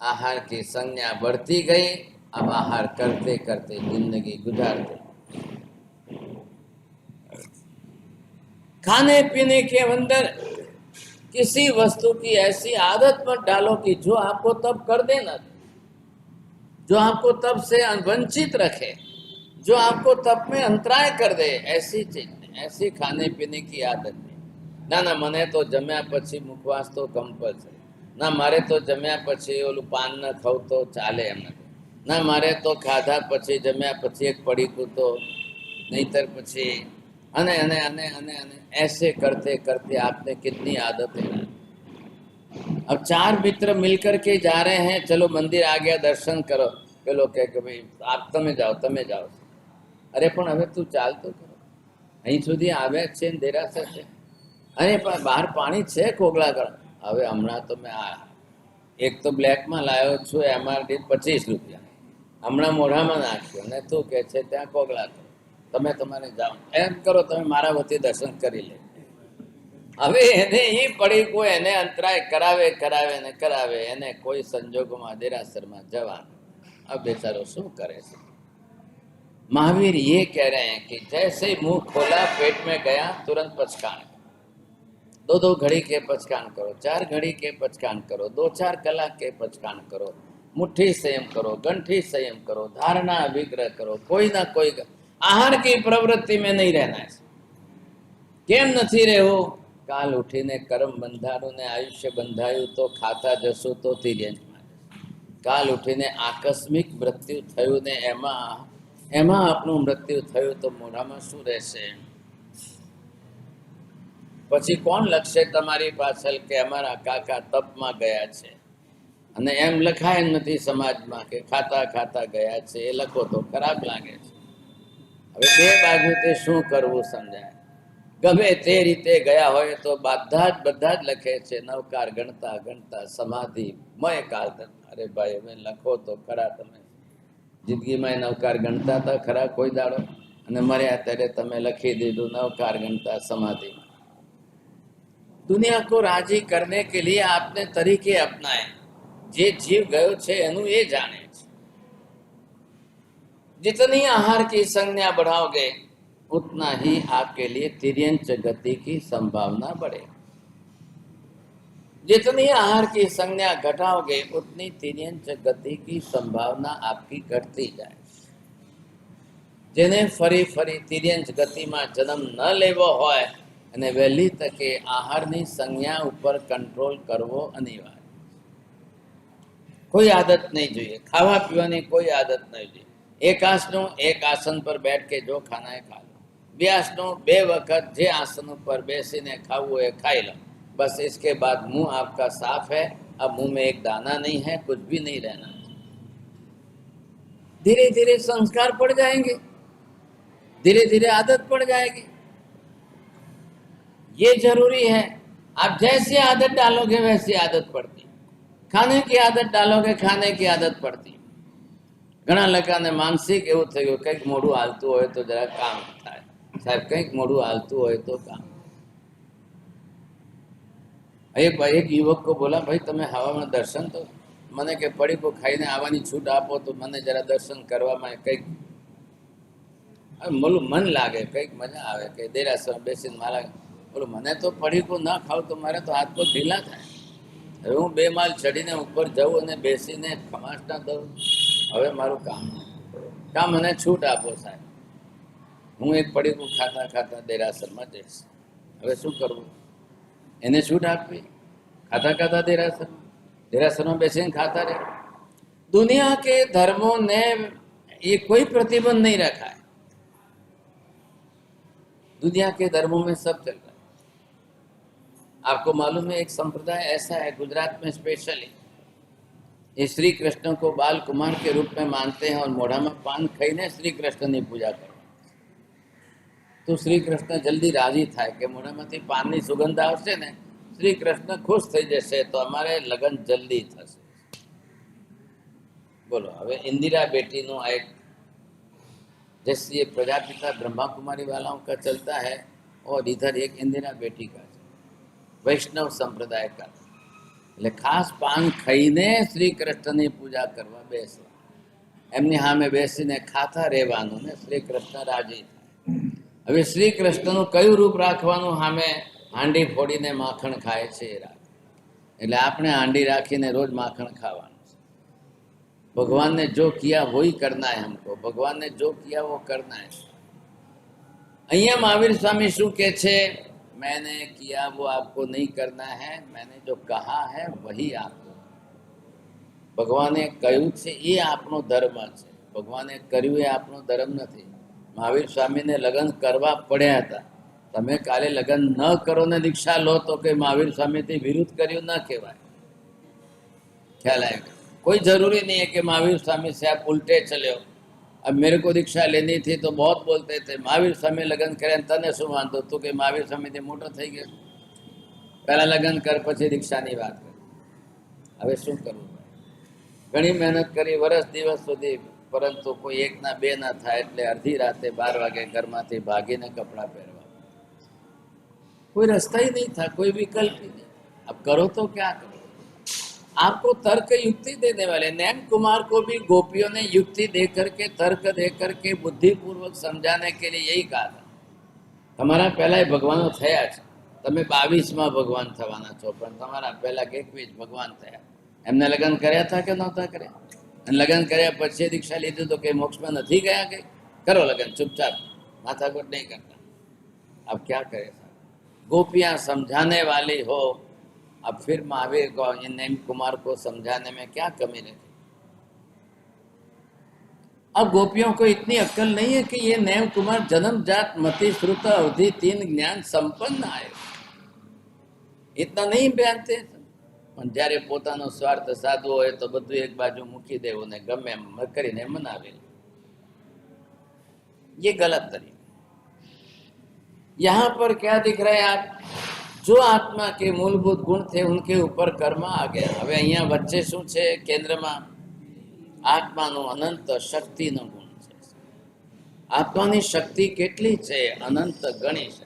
आहार की संज्ञा बढ़ती गई. अब आहार करते करते जिंदगी गुजारते. खाने पीने के अंदर किसी वस्तु की ऐसी आदत मत डालो कि जो आपको तब कर देना, जो आपको तब से वंचित रखे, जो आपको तब में अंतराय कर दे। ऐसी चीज, ऐसी खाने पीने की आदत नहीं। ના મને તો જમ્યા પછી મુખવાસ તો કમ્પલસરી, ના મારે તો જમ્યા પછી ઓલું પાન ન ખાવું તો ચાલે એમ નથી, ના મારે તો ખાધા પછી જમ્યા પછી એક પડીકું તો नहींतर પછી અને અને અને અને અને ऐसे करते करते आपने कितनी आदत है। अब 4 मित्र मिलकर के जा रहे हैं, चलो मंदिर आ गया दर्शन करो, પેલો કહે કે ભાઈ આપ તમે જાઓ। અરે પણ હવે તું ચાલ તો કરો, અહીં સુધી આવ્યા છે ને દેરાસર છે, અરે પણ બહાર પાણી છે કોગળા ગરમ, હવે હમણાં તો મેં એક તો બ્લેકમાં લાવ્યો છું એમઆરડી 25 રૂપિયા, હમણાં મોઢામાં નાખ્યો ને તું કહે છે ત્યાં કોગળા કરો, તમે તમારે જાઓ એમ કરો, તમે મારા વતી દર્શન કરી લે। હવે એને એ પડીકો એને અંતરાય કરાવે કરાવે ને કરાવે, એને કોઈ સંજોગોમાં દેરાસરમાં જવાનું। अब बेचारो શું કરે છે। महावीर ये कह रहे हैं कि जैसे मुंह खोला पेट में गया तुरंत पचकान, 2-2 घड़ी के पचकान करो, 4 घड़ी के पचकान करो, 2-4 कलाक के पचकान करो, मुट्ठी संयम करो, गंठी संयम करो, धारणा विग्रह करो, कोई ना कोई आहार की प्रवृत्ति में नहीं रहना है। केम नहीं रहवो, काल उठीने कर्म बंधारू ने आयुष्य बंधायु तो खाता जसो तो तिर्यंज, काल उठीने आकस्मिक मृत्यु थयु ने एमा आपनु मृत्यु थयु तो मोढामां शुं रहेशे। पछी कोण लखशे तमारी पाछळ के अमारा काका तपमां गया छे, अने एम लखाय नथी समाजमां के खाता खाता गया छे, ए लखो तो खराब लागे छे। हवे बे बाजुथी शुं करवुं समजाय। गमे ते रीते गया होय तो બધા જ લખે છે, નવકાર ગણતા ગણતા સમાધિ મય કાળ। अरे भाई हमें लखो तो खरा, तमे जिंदगीमां नवकार गणता था खरा कोई दाड़ो, अने मर्या त्यारे तमे लखी दीधुं नवकार गणता समाधि। दुनिया को राजी करने के लिए आपने तरीके अपनाए, जे जीव गयो छे एनु ए जाने छे। जितनी आहार की संज्ञा बढ़ाओगे उतना ही आपके लिए तिर्यंच गति की संभावना बढ़े, जितनी आहार की संज्ञा घटाओगे उतनी तिर्यंच गति की संभावना आपकी घटती जाए। जेने फरी फरी तिर्यंच गति में जन्म न लेवो होय अने वहेली तके आहारनी संज्ञा उपर कंट्रोल करवो अनिवार्य। कोई आदत नहीं જોઈએ, खावा पीवानी कोई आदत नहीं જોઈએ। एक आसनो एक आसन पर बैठ के जो खाना है खा लो, 2 आसनो 2 वक्त जे आसन पर बेसीने खावू है खाई लो, बस इसके बाद मुंह आपका साफ है, अब मुंह में एक दाना नहीं है, कुछ भी नहीं रहना। धीरे धीरे संस्कार पड़ जाएंगे, धीरे धीरे आदत पड़ जाएगी। ये जरूरी है। आप जैसी आदत डालोगे वैसी आदत पड़ती, खाने की आदत डालोगे खाने की आदत पड़ती। घणा लोकोने मानसिक एवं थयुं कंईक मोडुं हालतुं होय तो जरा काम थाय, साहेब कंईक मोडुं हालतुं होय तो काम। एक युवक को बोला भाई तमे हवा में दर्शन तो मने के पड़ी को खाईने आवानी छूट आपो तो मने जरा दर्शन करवामां कंईक मन लागे, कंईक मजा आवे के देरासर बेसीने मारा बोलो मने तो पड़ी को ना खाव तो मारे तो हाथ पग ढीला थाय। हवे हूँ 2 माल चढ़ीने ऊपर जाऊँ अने बेसीने खमासना दऊं, हवे मारुं काम मने छूट आपो साहेब। हूँ एक पड़ी को खाता खाता देरासर में जईश, हवे शुं करवुं? एने छूट आपवी, खाता खाता देरासर में बेसीने खाता रहे। दुनिया के धर्मों ने ये कोई प्रतिबंध नहीं रखा है, दुनिया के धर्मों में सब चल रहा है। आपको मालूम है एक संप्रदाय ऐसा है गुजरात में स्पेशली, ये श्री कृष्ण को बाल कुमार के रूप में मानते हैं और मोढ़ा में पान खाईने श्री कृष्ण की पूजा करो तो श्री कृष्ण जल्दी राजी था कि मोढ़ामांथी पाननी सुगंध आवशे ने श्री कृष्ण खुश थई जशे तो अमारे लगन जल्दी थशे। बोलो हवे इंदिरा बेटी नो एक जैसे ये प्रजापिता ब्रह्मा कुमारी वालाओं का चलता है और इधर एक इंदिरा बेटी का वैष्णव संप्रदाय का, એટલે ખાસ પાન ખાઈને શ્રી કૃષ્ણની પૂજા કરવા બેસવા, એમની સામે બેસીને ખાતા રહેવાનું ને શ્રી કૃષ્ણ રાજી થાય। હવે શ્રી કૃષ્ણનું કયું રૂપ રાખવાનું? સામે હાંડી ફોડીને માખણ ખાય છે એ રાખ, એટલે આપણે હાંડી રાખીને રોજ માખણ ખાવાનું છે। भगवान ने जो किया वही करना है हमको, भगवान ने जो किया वो करना है। અહીંયા महावीर स्वामी શું કહે છે? मैंने किया वो आपको नहीं करना है, मैंने जो कहा है वही आपको। ભગવાને કહ્યું છે એ આપણો ધર્મ છે, ભગવાને કર્યું એ આપણો ધર્મ નથી। મહાવીર સ્વામીને લગ્ન કરવા પડ્યા હતા, તમે કાલે લગ્ન ન કરો ને દીક્ષા લો તો કે મહાવીર સ્વામીથી વિરુદ્ધ કર્યું ન કહેવાય। ખ્યાલ आएगा? कोई जरूरी नहीं है कि महावीर स्वामी से आप उल्टे चले हो। अब मेरे को दीक्षा लेनी थी तो बहुत बोलते थे महावीर स्वामी लगन करे तने शू वांधो, तू के महावीर स्वामी थी मोटो थई गयो, पहला लगन कर पछी दीक्षानी बात कर। हवे शू करवुं? घणी मेहनत करी वर्ष दिवस सुधी, परंतु कोई एक ना बे ना थाय एटले अर्धी राते 12 वागे घरमांथी भागीने कपड़ा पहेरवा। कोई रास्ता ही नहीं था, कोई विकल्प ही नहीं। अब करो तो क्या करो? आपको तर्क युक्ति देने वाले नैन कुमार को भी गोपियों ने युक्ति देकर के, तर्क देकर के, बुद्धिपूर्वक समझाने के लिए यही कहा था, तमारा पहला भगवान थया छे, तमे 22 में भगवान थवाना छो, पण तमारा पहला 21 भगवान थया। एमने लगन कर्या था के नहोता कर्या? अने लगन कर्या पछी दीक्षा लीधी तो के मोक्ष में नहीं गया? के करो लगन, चुपचाप, माथाकूट नहीं करता। अब क्या करे? गोपियां समझाने वाली हो, अब फिर महावीर को, नैन कुमार को समझाने में क्या कमी रही? अब गोपियों को इतनी अक्ल नहीं है कि ये नैन कुमार जन्मजात मति श्रुत अवधि 3 ज्ञान संपन्न आए, इतना नहीं जानते। पण જ્યારે પોતાનો સ્વાર્થ સાધવો હોય તો બધું એક બાજુ મૂકી દેવું ને ગમે એમ કરીને મનાવે, ये गलत तरीका। यहाँ पर क्या दिख रहा है? आप जो आत्मा के मूलभूत गुण थे उनके ऊपर कर्म आ गया। હવે અહીંયા વચ્ચે શું છે? કેન્દ્રમાં આત્માનો અનંત શક્તિનો ગુણ છે। આત્માની શક્તિ કેટલી છે? અનંત ગણી છે।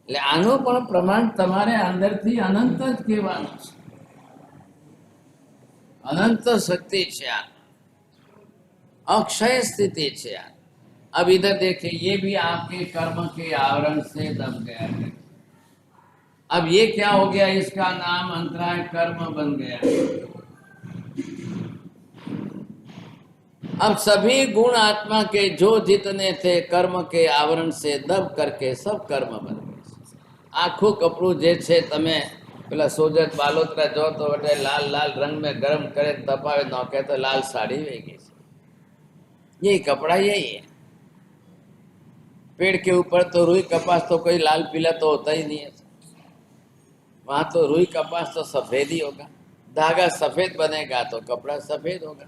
એટલે આનું પણ પ્રમાણ તમારે અંદરથી અનંત જ કહેવાનું છે। अनंत शक्ति છે, अक्षय स्थिति છે। अब इधर देखिए, ये भी आपके कर्म के आवरण से दब गया है। अब ये क्या हो गया? इसका नाम अंतराय कर्म बन गया। अब सभी गुण आत्मा के जो जितने थे कर्म के आवरण से दब करके सब कर्म बन गए। आखू कपड़ू जे छे तमे पेला सोजत बालोतरा जो तो वटे लाल लाल रंग में गरम करे तपावे नौके तो लाल साड़ी वेगी, यही कपड़ा यही है। पेड़ के ऊपर तो रुई कपास तो कोई लाल पीला तो होता ही नहीं है, वहां तो रुई कपास तो सफेद ही होगा। धागा सफेद बनेगा तो कपड़ा सफेद होगा।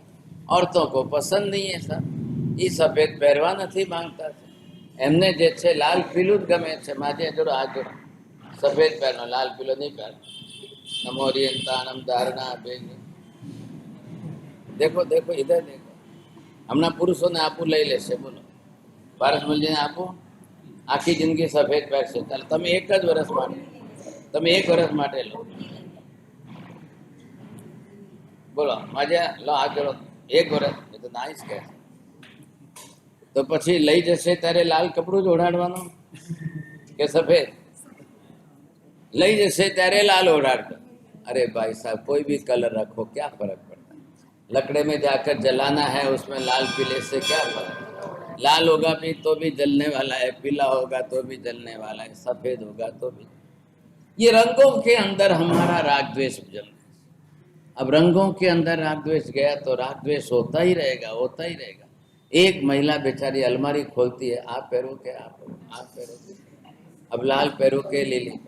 औरतों को पसंद नहीं है सर, ये सफेद पहरवा नहीं मांगता, एमने जे छे लाल पीलू ज गमे छे। माजे जोड़ो हाथ जोड़ो, सफेद पहनो, लाल पीलो नहीं पहनो। नमोरियंतानम धारणा बेग। देखो देखो इधर देखो, हमना पुरुषों ने आपू लई लेशे, बोलो पारसमलजी ने आपू आखी जिंदगी सफेद पहरशे, चालो तमे एक ज वर्ष माटे, तमे 1 वर्ष माटे लो, बोलो माजे लो हाथ जोड़ो, 1 वर्ष ये तो नाइस कहे। तो पछी लई जशे त्यारे लाल कपड़ू ज ओढ़ाडवानो के सफेद? लई जशे त्यारे लाल ओढ़ाड़ो। अरे भाई साहब, कोई भी कलर रखो, क्या फर्क पड़ता है? लकड़े में जाकर जलाना है, उसमें लाल पीले से क्या फर्क? लाल होगा भी तो भी जलने वाला है, पीला होगा तो भी जलने वाला है, सफेद होगा तो भी। ये रंगों के अंदर हमारा राग द्वेष जन्म। अब रंगों के अंदर राग द्वेष गया तो राग द्वेष होता ही रहेगा, होता ही रहेगा। एक महिला बेचारी अलमारी खोलती है, आप पहरो के, आप पहरो के, अब लाल पहरो के लीली,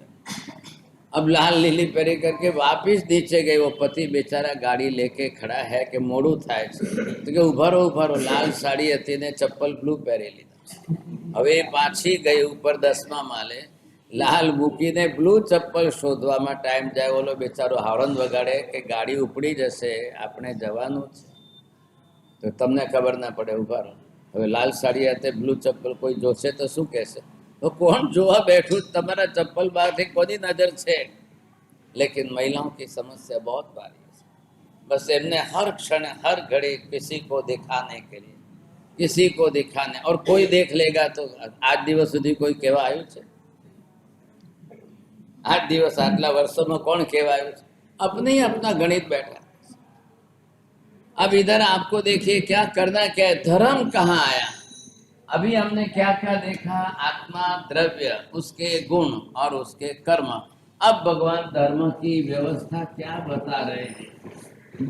अब लाल लीली पहरी करके वापिस नीचे गई। वो पति बेचारा गाड़ी लेके खड़ा है कि मोड़ू थाय छे तो के उभारो उभारो, लाल साड़ी हती ने चप्पल ब्लू पहरी लीधा। हवे पाछी गई ऊपर 10मा माले, लाल मूकीने ब्लू चप्पल शोधवामां टाइम जाए। ओलो बेचारो हारण वगाड़े कि गाड़ी उपड़ी जशे, आपणे जवानुं छे। तो तमने खबर ना पड़े, उभा रहो। हवे लाल साड़ी हते ब्लू चप्पल कोई जोशे तो शुं कहेशे? तो कौन जोवा बैठू? तमारा चप्पल बारथी कोनी नजर छे? लेकिन महिलाओं की समस्या बहुत भारी है। बस इन्हें हर क्षण हर घड़ी किसी को दिखाने के लिए, किसी को दिखाने, और कोई देख लेगा तो आज दिवस સુધી કોઈ કહેવા આવ્યું છે? आज दिवस આટલા વર્ષોમાં કોણ કહેવા આવ્યું છે? अपने ही अपना गणित बैठा। अब इधर आपको देखिए क्या करना क्या है, धर्म कहाँ आया? अभी हमने क्या क्या देखा, आत्मा, द्रव्य, उसके गुण और उसके कर्म। अब भगवान धर्म की व्यवस्था क्या बता रहे हैं?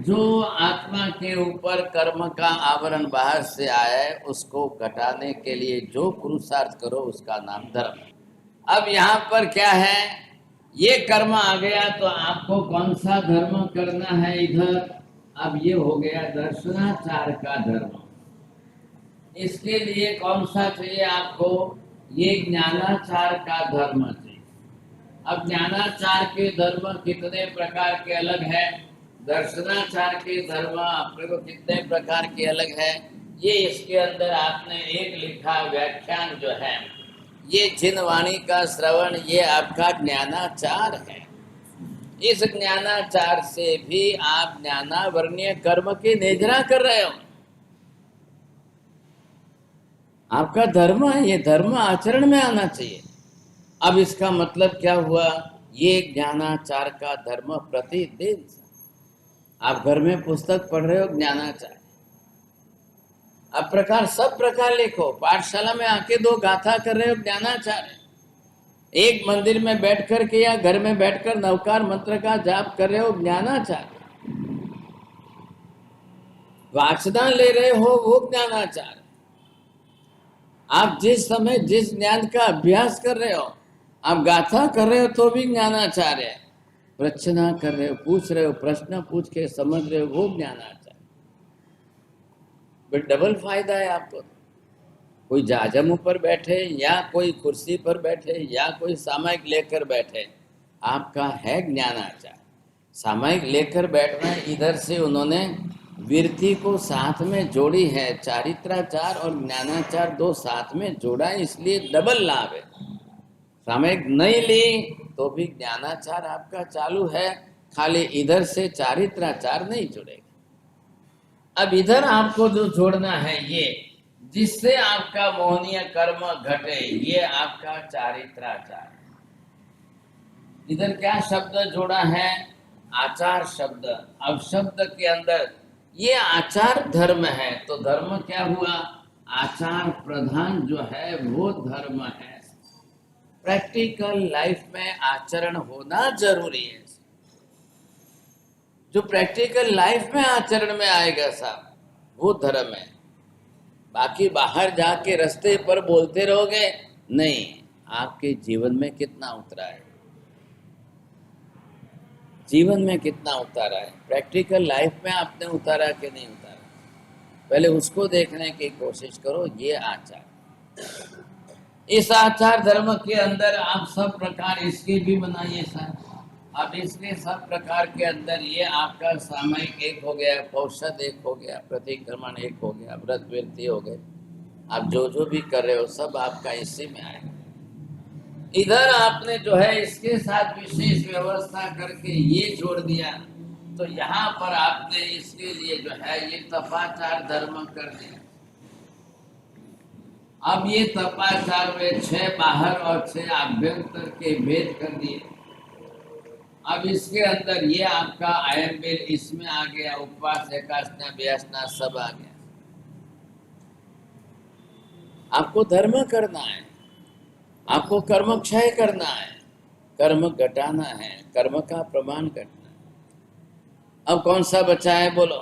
जो आत्मा के ऊपर कर्म का आवरण बाहर से आया है उसको घटाने के लिए जो पुरुषार्थ करो उसका नाम धर्म। अब यहाँ पर क्या है, ये कर्म आ गया तो आपको कौन सा धर्म करना है इधर? अब ये हो गया दर्शनाचार का धर्म। इसके लिए कौन सा चाहिए आपको? ये ज्ञानाचार का धर्म चाहिए। अब ज्ञानाचार के धर्म कितने प्रकार के अलग है, दर्शनाचार के धर्म अपने को कितने प्रकार के अलग है, ये इसके अंदर आपने एक लिखा व्याख्यान जो है, ये जिन वाणी का श्रवण, ये आपका ज्ञानाचार है। इस ज्ञानाचार से भी आप ज्ञानावर्णीय कर्म की निद्रा कर रहे हो। आपका धर्म है, ये धर्म आचरण में आना चाहिए। अब इसका मतलब क्या हुआ? ये ज्ञानाचार का धर्म प्रतिदिन आप घर में पुस्तक पढ़ रहे हो, ज्ञानाचार। अब प्रकार सब प्रकार लिखो, पाठशाला में आके 2 गाथा कर रहे हो, ज्ञानाचार है। एक मंदिर में बैठकर के या घर में बैठकर नवकार मंत्र का जाप कर रहे हो, ज्ञानाचार। वाचना ले रहे हो, वो ज्ञानाचार। आप जिस समय जिस ज्ञान का अभ्यास कर रहे हो, आप गाथा कर रहे हो तो भी ज्ञानाचार है। प्रश्न कर रहे हो, पूछ रहे हो, प्रश्न पूछ के समझ रहे हो, वो ज्ञानाचार। बट डबल फायदा है आपको। कोई जाजम ऊपर बैठे या कोई कुर्सी पर बैठे या कोई सामायिक लेकर बैठे, आपका है ज्ञानाचार। सामायिक लेकर बैठना, इधर से उन्होंने वृत्ति को साथ में जोड़ी है, चारित्राचार और ज्ञानाचार 2 साथ में जोड़ा, इसलिए डबल लाभ है। सामायिक नहीं ली तो भी ज्ञानाचार आपका चालू है, खाली इधर से चारित्राचार नहीं जुड़ेगा। अब इधर आपको जो जोड़ना है, ये जिससे आपका मोहनीय कर्म घटे, ये आपका चारित्राचार। इधर क्या शब्द जोड़ा है? आचार शब्द। अब शब्द के अंदर ये आचार धर्म है, तो धर्म क्या हुआ? आचार प्रधान जो है वो धर्म है। प्रैक्टिकल लाइफ में आचरण होना जरूरी है। जो प्रैक्टिकल लाइफ में आचरण में आएगा साहब, वो धर्म है। बाकी बाहर जाके रास्ते पर बोलते रहोगे, नहीं, आपके जीवन में कितना उतरा है, जीवन में कितना उतारा है, प्रैक्टिकल लाइफ में आपने उतारा कि नहीं उतारा, पहले उसको देखने की कोशिश करो। ये आचार, इस आचार धर्म के अंदर आप सब प्रकार इसके भी बनाइए सर। अब इसके सब प्रकार के अंदर ये आपका सामायिक एक हो गया, पौषध एक हो गया, प्रतिक्रमण एक हो गया, व्रत वृत्ति हो गए। आप जो जो भी कर रहे हो सब आपका इसी में आएगा। इधर आपने जो है इसके साथ विशेष व्यवस्था करके ये जोड़ दिया, तो यहाँ पर आपने इसके लिए जो है ये तपाचार धर्म कर दिया। अब ये तपाचार में 6 बाहर और 6 आभ्यंतर के भेद कर दिए। अब इसके अंदर ये आपका आयन बेल इसमें आ गया, उपवास, एकासना, व्यासना सब आ गया। आपको धर्म करना है, आपको कर्म क्षय करना है, कर्म घटाना है, कर्म का प्रमाण घटना है। अब कौन सा बचा है बोलो?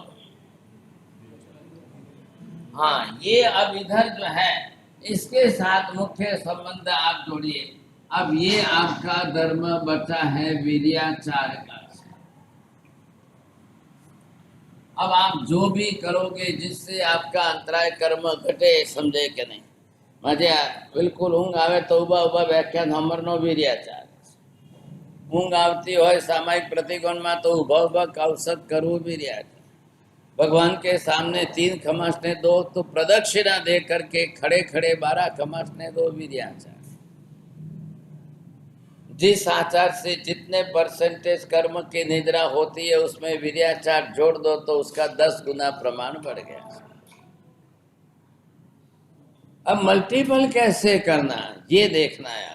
हाँ, ये अब इधर जो है इसके साथ मुख्य संबंध आप जोड़िए। अब ये आपका धर्म बचा है वीर्याचार का। अब आप जो भी करोगे जिससे आपका अंतराय कर्म घटे, समझे कि नहीं? मजे बिल्कुल ऊँग आवे तो उबा उबा व्याख्यान हमरनो वीर्याचार। ऊँग आवती होय सामायिक प्रतिकोण में तो उभा उभा कौशक करવું वीर्याचार। भगवान के सामने 3 खमासने दो तो प्रदक्षिणा दे करके खड़े खड़े 12 खमासने दो, वीर्याचार। जिस आचार से जितने परसेंटेज कर्म की निद्रा होती है उसमें वीर्याचार जोड़ दो तो उसका 10 गुना प्रमाण बढ़ गया। अब मल्टीपल कैसे करना ये देखना है।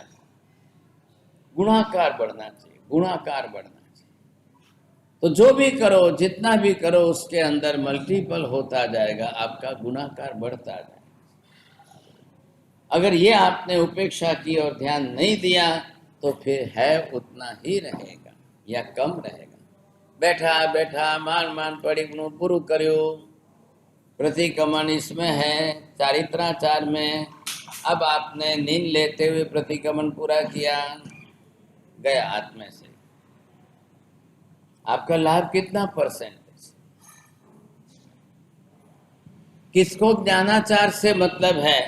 गुणाकार बढ़ना चाहिए, गुणाकार बढ़ना चाहिए। तो जो भी करो, जितना भी करो, उसके अंदर मल्टीपल होता जाएगा, आपका गुणाकार बढ़ता जाएगा। अगर ये आपने उपेक्षा की और ध्यान नहीं दिया तो फिर है उतना ही रहेगा या कम रहेगा। बैठा बैठा मान मान परिगुण पूरु कर्यो, प्रतिक्रमण इसमें है, चारित्राचार में। अब आपने नींद लेते हुए प्रतिक्रमण पूरा किया, गया हाथ में से, आपका लाभ कितना परसेंट? किसको ज्ञानाचार से मतलब है,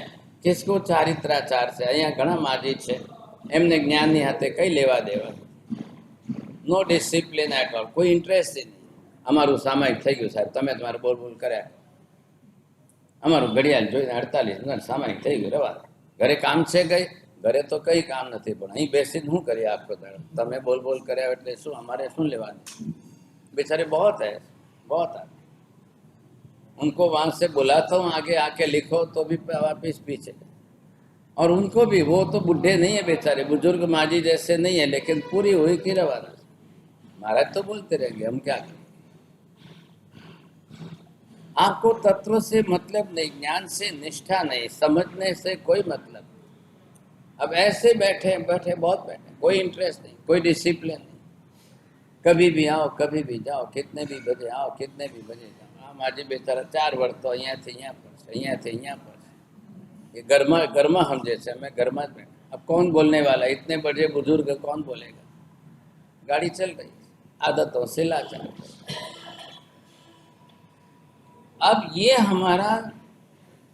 किसको चारित्राचार से? અહીંયા ઘણા માજી છે એમને જ્ઞાનની હાથે કઈ લેવા દેવા, નો ડિસિપ્લિન એટ ઓલ, કોઈ ઇન્ટરેસ્ટ નહીં. અમારું સામાયિક થઈ ગયું સાહેબ, તમે તમારે બોલ બોલ કર્યા, અમારું ઘડિયાળ જોઈને 48 મિનિટ સામાયિક થઈ ગયું, રવા દે. ઘરે કામ છે કઈ? ઘરે તો કઈ કામ નથી, પણ અહીં બેસીને શું કરીએ આખો દાડો? તમે બોલ બોલ કર્યા એટલે શું, અમારે શું લેવાનું? बेचारे बहुत है, बहुत है। उनको वहां से बुलाता हूँ आगे आके लिखो तो भी वापिस पीछे। और उनको भी, वो तो बुढ़े नहीं है बेचारे, बुजुर्ग माजी जैसे नहीं है, लेकिन पूरी हुई की रवाना। महाराज तो बोलते रहेंगे, हम क्या करें? आपको तत्व से मतलब नहीं, ज्ञान से निष्ठा नहीं, समझने से कोई मतलब। अब ऐसे बैठे बैठे बहुत बैठे, कोई इंटरेस्ट नहीं, कोई डिसिप्लिन नहीं। कभी भी आओ, कभी भी जाओ, कितने भी बजे आओ, कितने भी बजे जाओ। આમ આજે બેચારા 4 વર્ષ તો અહીંયાથી અહીંયા પર છે, અહીંયાથી અહીંયા पर છે। ये गर्मा समझे से, मैं गर्मा में। अब कौन बोलने वाला? इतने बड़े बुजुर्ग कौन बोलेगा? गाड़ी चल रही, आदतों से लाचार। अब ये हमारा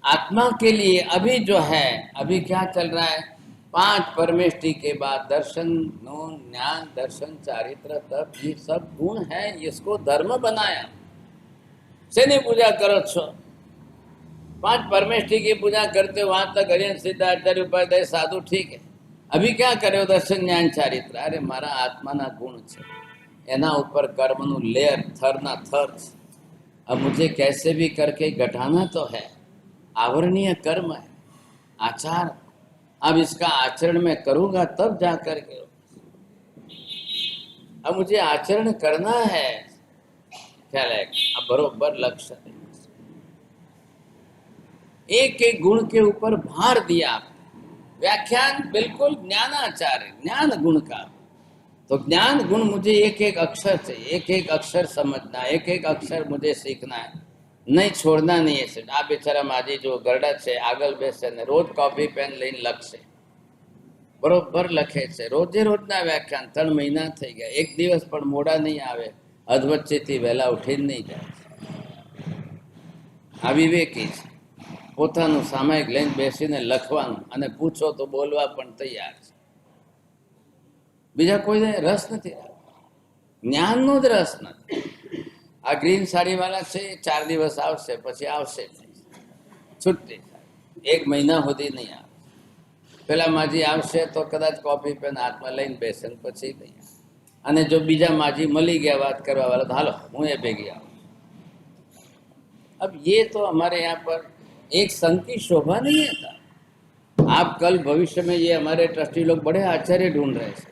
आत्मा के लिए अभी जो है, अभी क्या चल रहा है? 5 परमेष्टि के बाद दर्शन, ज्ञान, दर्शन, चारित्र, तप, ये सब गुण है। इसको धर्म बनाया। शनि पूजा करो छो, 5 परमेष्टि की पूजा करते हो, वहां तक हरिहर सिद्धाचार्य उपाध्याय साधु ठीक है। अभी क्या करे? दर्शन, ज्ञान, चारित्र। अरे मारा आत्मा ना गुण छे, एना ऊपर कर्म नु लेयर, थर ना थर। अब मुझे कैसे भी करके घटाना तो है। आवरणीय कर्म है, आचार। अब इसका आचरण में करूंगा तब जाकर के। अब मुझे आचरण करना है, ख्याल है? अब बरोबर लक्ष्य, एक एक गुण के ऊपर भार दिया। व्याख्यान बिल्कुल ज्ञानाचार है, ज्ञान गुण का। तो ज्ञान गुण मुझे एक एक अक्षर चाहिए, एक एक अक्षर समझना, एक एक अक्षर मुझे सीखना है, नहीं छोड़ना नहीं है। आ बेचारा माजी जो गरडा है आगल बेसे ने रोज कॉपी पेन लઈને લખશે, બરોબર લખે છે। રોજે રોજના વ્યાખ્યાન 3 મહિના થઈ ગયા, એક દિવસ પણ મોડા નહીં આવે, અધવચ્ચેથી વહેલા ઉઠીને નહીં જાય। આ વિવેકી છે, પોતાનું સામાયિક લઈને બેસીને લખવાનું, અને પૂછો તો બોલવા પણ તૈયાર છે। બીજા કોઈને રસ નથી, જ્ઞાનનો જ રસ નથી। આ ગ્રીન સાડીવાળા છે, 4 દિવસ આવશે પછી આવશે નહીં, છૂટી, 1 મહિના સુધી નહીં આવે। પેલા માજી આવશે તો કદાચ કોપી પેન હાથમાં લઈને બેસે ને પછી નહીં આવે। અને જો બીજા માજી મળી ગયા વાત કરવા વાળા તો હાલો હું એ ભેગી આવું। अब ये तो हमारे यहाँ पर एक संघ की शोभा नहीं है। आप कल भविष्य में ये हमारे ट्रस्टी लोग बड़े आचार्य ढूंढ रहे हैं,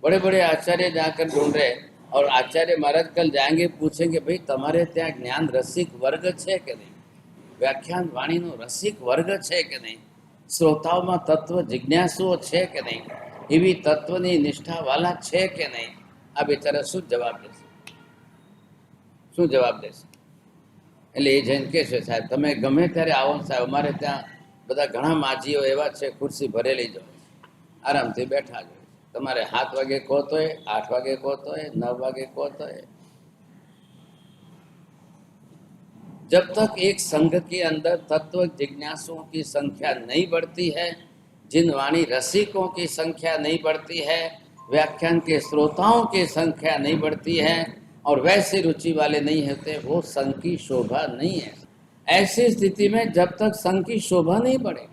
बड़े बड़े आचार्य जाकर ढूंढ रहे। और आचार्य महाराज कल जाएंगे, पूछेंगे भाई तमारे त्या ज्ञान रसिक वर्ग है कि नहीं, व्याख्यान वाणी नो रसिक वर्ग है कि नहीं, श्रोताओं में तत्व जिज्ञासुओ है कि नहीं, एवी तत्वनी निष्ठा वाला है कि नहीं। आ बेचारा शू जवाब देशे, शू जवाब देशे? એટલે એ જઈને કહે છે, સાહેબ તમે ગમે ત્યારે આવો સાહેબ, અમારે ત્યાં બધા ઘણા માજીઓ એવા છે, ખુરશી ભરેલી જ હોય, આરામથી બેઠા જ હોય। તમારે 7 વાગે કહો તોય, 8 વાગે કહો તોય, 9 वागे કહો તોય। जब तक एक संघ के अंदर तत्व जिज्ञासुओं की संख्या नहीं बढ़ती है, जिन वाणी रसिकों की संख्या नहीं बढ़ती है, व्याख्यान के श्रोताओं की संख्या नहीं बढ़ती है, और वैसे रुचि वाले नहीं होते, वो संघ की शोभा नहीं है। ऐसी स्थिति में जब तक संघ की शोभा नहीं बढ़े,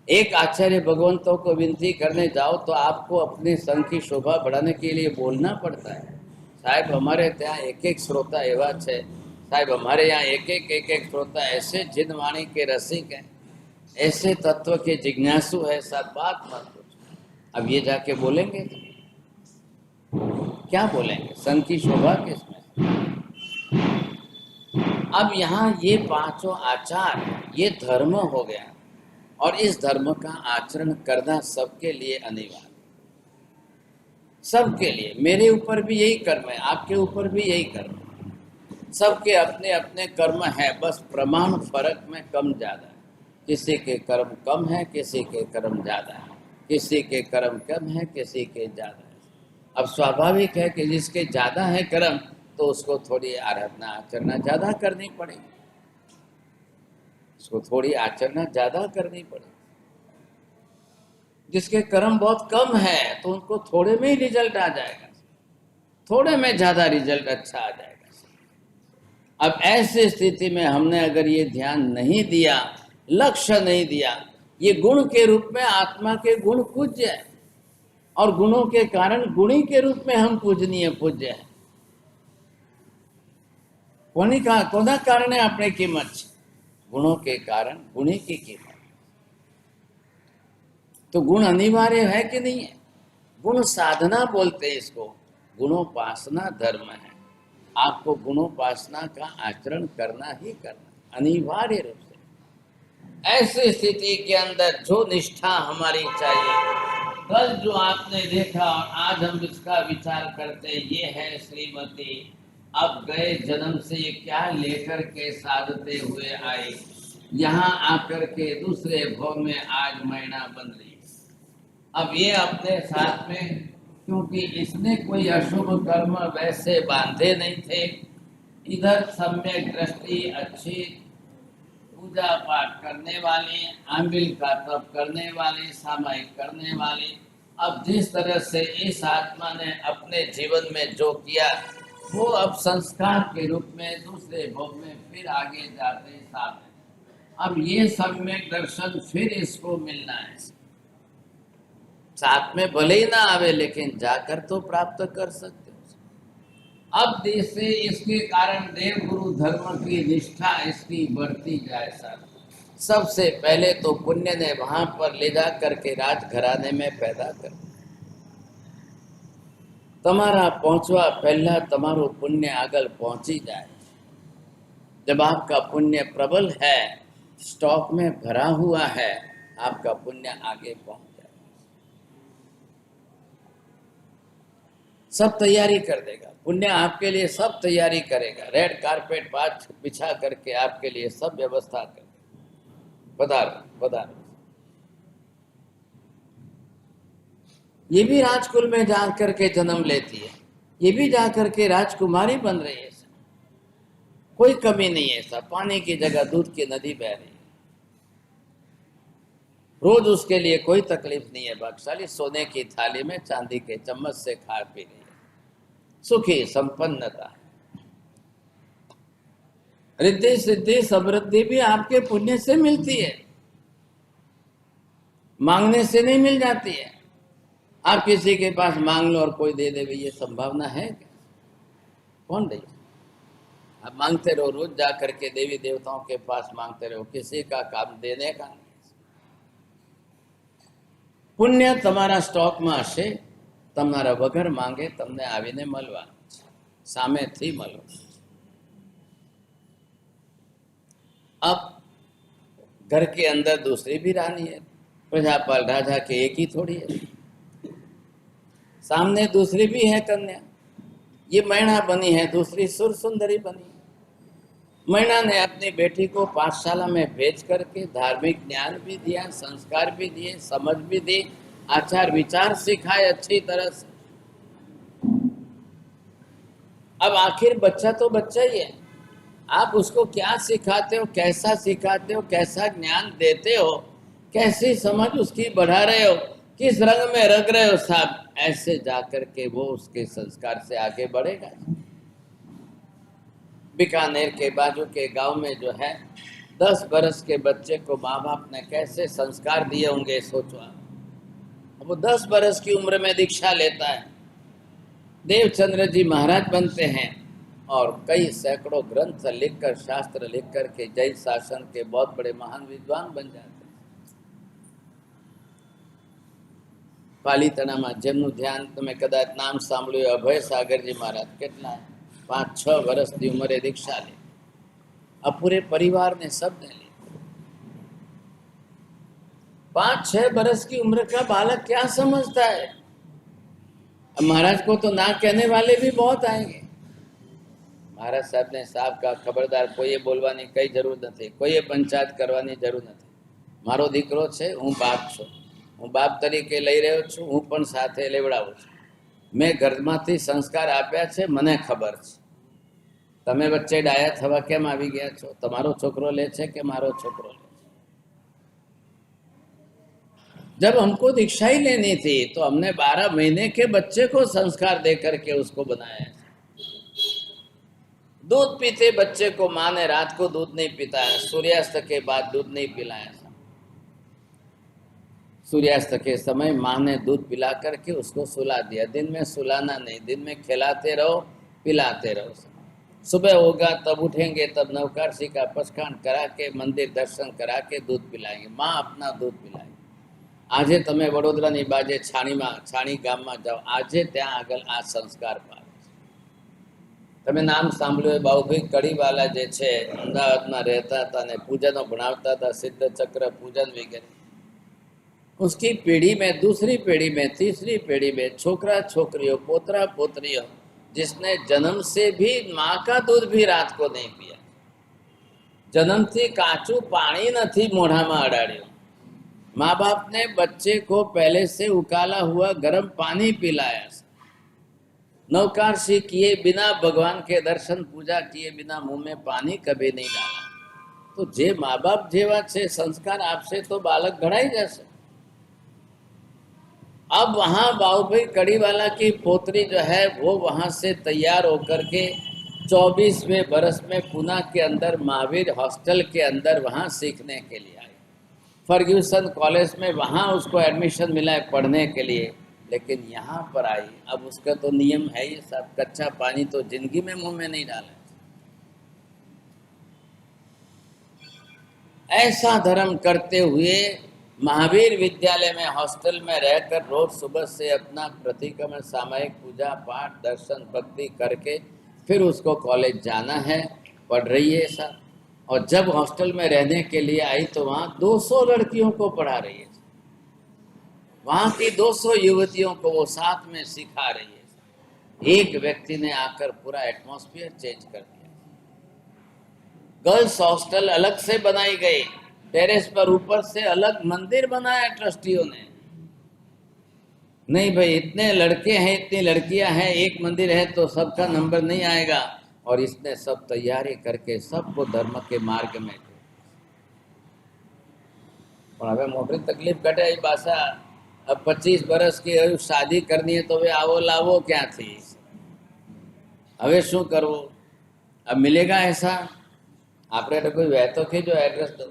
एक आचार्य भगवंतों को विनती करने जाओ तो आपको अपने संघ की शोभा बढ़ाने के लिए बोलना पड़ता है। साहब हमारे ત્યાં एक एक श्रोता एवा है, साहब हमारे यहाँ एक एक श्रोता ऐसे जिन वाणी के रसिक हैं, ऐसे तत्व के जिज्ञासु है, सब बात मत पूछो। अब ये जाके बोलेंगे क्या बोलेंगे? संत की शोभा किसमें? अब यहाँ ये पांचों आचार, ये धर्म हो गया, और इस धर्म का आचरण करना सबके लिए अनिवार्य, सबके लिए। मेरे ऊपर भी यही कर्म है, आपके ऊपर भी यही कर्म है, सबके अपने अपने कर्म है, बस प्रमाण फर्क में कम ज्यादा है। किसी के कर्म कम है, किसी के कर्म ज्यादा है, किसी के कर्म कम है, किसी के ज्यादा है। अब स्वाभाविक है कि जिसके ज्यादा है कर्म, तो उसको थोड़ी आराधना आचरणा ज्यादा करनी पड़ेगी, उसको थोड़ी आचरणा ज्यादा करनी पड़ेगी। जिसके कर्म बहुत कम है तो उनको थोड़े में ही रिजल्ट आ जाएगा, थोड़े में ज्यादा रिजल्ट अच्छा आ जाएगा। अब ऐसी स्थिति में हमने अगर ये ध्यान नहीं दिया, लक्ष्य नहीं दिया, ये गुण के रूप में आत्मा के गुण पूज्य है, और गुणों के कारण गुणी के रूप में हम पूजनीय पूज्य है। कोना कारण अपने कीमत, गुणों के कारण गुणी की कीमत। तो गुण अनिवार्य है कि नहीं है? गुण साधना बोलते हैं इसको, गुणोपासना धर्म है। आपको गुणोपासना का आचरण करना ही करना अनिवार्य रूप से। ऐसी स्थिति के अंदर जो निष्ठा हमारी चाहिए, कल जो आपने देखा और आज हम इसका विचार करते, ये है श्रीमती अब गए जन्म से ये क्या लेकर के साधते हुए आई, यहाँ आकर के दूसरे भव में आज मैना बन रही। अब ये अपने साथ में, क्योंकि इसने कोई अशुभ कर्म वैसे बांधे नहीं थे, इधर सम्यक दृष्टि, अच्छी पूजा पाठ करने वाली, आंबिल का तप करने वाली, सामायिक करने वाली। अब जिस तरह से इस आत्मा ने अपने जीवन में जो किया, वो अब संस्कार के रूप में दूसरे भोग में फिर आगे जाते साथ है। अब ये सम्यक दर्शन फिर इसको मिलना है, साथ में भले ही ना आवे लेकिन जाकर तो प्राप्त कर सकते हो। अब से इसके कारण देव गुरु धर्म की निष्ठा इसकी बढ़ती जाए। सर सबसे पहले तो पुण्य ने वहां पर ले जा करके राजघराने में पैदा कर, તમારા पहुंचवा पहला तमारो पुण्य आगल पहुंची जाए। जब आपका पुण्य प्रबल है, स्टॉक में भरा हुआ है, आपका पुण्य आगे पहुंच जाए, सब तैयारी कर देगा। पुण्य आपके लिए सब तैयारी करेगा, रेड कारपेट पात बिछा करके आपके लिए सब व्यवस्था कर, पधारो पधारो। ये भी राजकुल में जाकर के जन्म लेती है, ये भी जाकर के राजकुमारी बन रही है। कोई कमी नहीं है, सब पानी की जगह दूध की नदी बह रही है, रोज उसके लिए कोई तकलीफ नहीं है। भाग्यशाली सोने की थाली में चांदी के चम्मच से खा पी रही है, सुखी संपन्नता। रिद्धि सिद्धि समृद्धि भी आपके पुण्य से मिलती है, मांगने से नहीं मिल जाती है। आप किसी के पास मांग लो और कोई दे दे, ये संभावना है क्या? कौन दे? आप मांगते रहो, रोज जा करके देवी देवताओं के पास मांगते रहो, किसी का काम देने का नहीं। पुण्य तमारा स्टॉक में हशे, तमारा वगर मांगे तमने आवीने મળવાનું છે, સામેથી મળો। अब घर के अंदर दूसरी भी रानी है, प्रजापाल राजा के एक ही थोड़ी है, सामने दूसरी भी है कन्या। ये मैना बनी है, दूसरी सुर सुंदरी बनी। मैना ने अपनी बेटी को पाठशाला में भेज करके धार्मिक ज्ञान भी दिया, संस्कार भी दिए, समझ भी दी, आचार विचार सिखाए अच्छी तरह से। अब आखिर बच्चा तो बच्चा ही है, आप उसको क्या सिखाते हो, कैसा सिखाते हो, कैसा ज्ञान देते हो, कैसी समझ उसकी बढ़ा रहे हो, किस रंग में रंग रहे हो साहब, ऐसे जाकर के वो उसके संस्कार से आगे बढ़ेगा। बीकानेर के बाजू के गांव में जो है 10 बरस के बच्चे को माँ बाप ने कैसे संस्कार दिए होंगे, सोचो आप। वो 10 बरस की उम्र में दीक्षा लेता है, देवचंद्र जी महाराज बनते हैं और कई सैकड़ों ग्रंथ लिखकर, शास्त्र लिख कर के जैन शासन के बहुत बड़े महान विद्वान बन जाते हैं। પાલીતાણામાં જેમનું ધ્યાન તમે કદાચ નામ સાંભળ્યું, અભય સાગરજી મહારાજ, કેટલા 5-6 વર્ષની ઉંમરે દીક્ષા લે, આ પૂરે परिवार ने सबने ली। 5-6 बरस की उम्र का बालक क्या समझता है? अब महाराज को तो ना कहने वाले भी बहुत आएंगे। महाराज साहब ने साफ कहा, खबरदार, कोई बोलवानी कई जरूर नहीं, कोई पंचायत करवानी जरूर नहीं। मारो दीकरो छे, हूँ बाप छो, हूँ बाप तरीके लई रह्यो छुं, हूँ पण साथे लेवडावुं छुं। मैं घरमांथी संस्कार आप्या छे, मने खबर छे। तमे वच्चे डाया थवा केम आवी गया छो? तमारो छोकरो ले छे के मारो छोकरो ले? जब हमको दीक्षा ही लेनी थी तो हमने 12 महीने के बच्चे को संस्कार दे करके उसको बनाया। दूध पीते बच्चे को माँ ने रात को दूध नहीं पिलाया, सूर्यास्त के बाद दूध नहीं पिलाया। सूर्यास्त के समय माँ ने दूध पिला करके उसको सुला दिया। दिन में सुलाना नहीं, दिन में खिलाते रहो, पिलाते रहो। सुबह होगा तब उठेंगे, तब नवकारसी का पचखान करा के मंदिर दर्शन करा के दूध पिलाएंगे। माँ अपना दूध पिलाएंगे। आजे तमे वडोदरानी बाजे छाणी गामમાં જાઓ, આજે ત્યાં આગળ આ સંસ્કાર પામે છે। તમે નામ સાંભળ્યું હોય, બાઉભાઈ કડીવાલા જે છે અમદાવાદમાં રહેતા હતા અને પૂજનો ભણાવતા હતા, સિદ્ધ ચક્ર પૂજન વગેરે। उसकी पीढ़ी में, दूसरी पीढ़ी में, तीसरी पीढ़ी में छोकरा छोकरियों, पोतरा पोतरियों, जिसने जन्म से भी माँ का दूध भी रात को नहीं पिया, जन्म थी काचू पानी नहीं मोढ़ाમાં अडाड़्યું। माँ बाप ने बच्चे को पहले से उकाला हुआ गर्म पानी पिलाया, नवकारसी किए बिना, भगवान के दर्शन पूजा किए बिना मुंह में पानी कभी नहीं डाला। तो जे माँ बाप जेवा छे संस्कार आपसे तो बालक घड़ाई जैसे। अब वहाँ बाऊभाई कड़ीवाला की पोतरी जो है वो वहाँ से तैयार होकर के 24वें बरस में पुणे के अंदर महावीर हॉस्टल के अंदर वहाँ सीखने के लिए आई। फर्ग्यूसन कॉलेज में वहाँ उसको एडमिशन मिला है पढ़ने के लिए, लेकिन यहाँ पर आई। अब उसका तो नियम है ये सब, कच्चा पानी तो जिंदगी में मुंह में नहीं डाला। ऐसा धर्म करते हुए महावीर विद्यालय में हॉस्टल में रहकर रोज सुबह से अपना प्रतिक्रमण, सामायिक पूजा पाठ, दर्शन भक्ति करके फिर उसको कॉलेज जाना है, पढ़ रही है ऐसा। और जब हॉस्टल में रहने के लिए आई तो वहाँ 200 लड़कियों को पढ़ा रही है, वहाँ की 200 युवतियों को वो साथ में सिखा रही है। एक व्यक्ति ने आकर पूरा एटमॉस्फेयर चेंज कर दिया। गर्ल्स हॉस्टल अलग से बनाई गई, टेरेस पर ऊपर से अलग मंदिर बनाया ट्रस्टियों ने। नहीं भाई, इतने लड़के हैं, इतनी लड़कियां हैं, एक मंदिर है तो सबका नंबर नहीं आएगा। और इसने सब तैयारी करके सबको धर्म के मार्ग में। पर हमें मोटी तकलीफ कटे ई पासा। अब 25 बरस की शादी करनी है तो वे आवो लावो क्या थी, हवे शू करवू? अब मिलेगा ऐसा? आपने तो कोई वहतो की जो एड्रेस दो,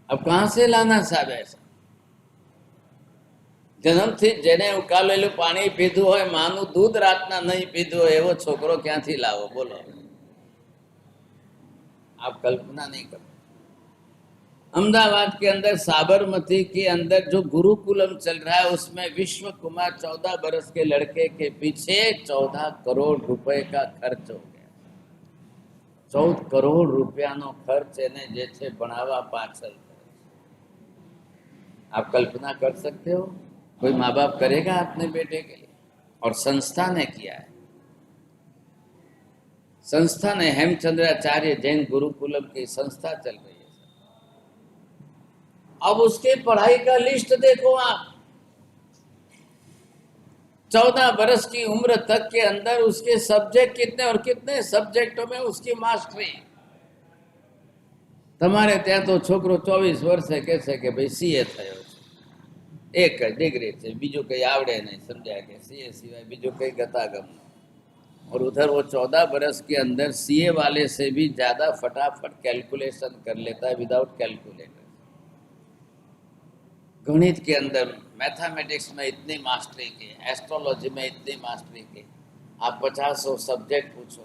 अब कहाँ से लाना साहब ऐसा? जन्मथी जेने उकालेલું पानी पीधुं होय, माનું दूध रातना नहीं पीधुं होय, एवो छोकरो क्यांथी लावो? बोलो, आप कल्पना नहीं करो। अहमदाबाद के अंदर साबरमती के अंदर जो गुरुकुलम चल रहा है उसमें विश्व कुमार 14 बरस के लड़के के पीछे 14 करोड़ रुपए का खर्च हो गया। 14 करोड़ रुपया नो खर्च एने जे छे भणावा पाछळ। आप कल्पना कर सकते हो? कोई माँ बाप करेगा अपने बेटे के लिए? और संस्था ने किया है। संस्था ने हेमचंद्राचार्य जैन गुरुकुलम की संस्था चल रही है। अब उसके पढ़ाई का लिस्ट देखो आप, 14 बरस की उम्र तक के अंदर उसके सब्जेक्ट कितने और कितने सब्जेक्टों में उसकी मास्टरी। तमारे त्या तो छोकरो 24 वर्षे कहे कि भाई सीए थयो छे, एक डिग्री है, बीजू कई आवड़े नहीं, समझा के सीए सिवाय बीजू कई गतागम। और उधर वो 14 बरस के अंदर सीए वाले से भी ज्यादा फटाफट कैलकुलेशन कर लेता है विदाउट कैलकुलेटर। गणित के अंदर, मैथमेटिक्स में इतनी मास्टरी की, एस्ट्रोलॉजी में इतनी मास्टरी की। आप 50 सब्जेक्ट पूछो।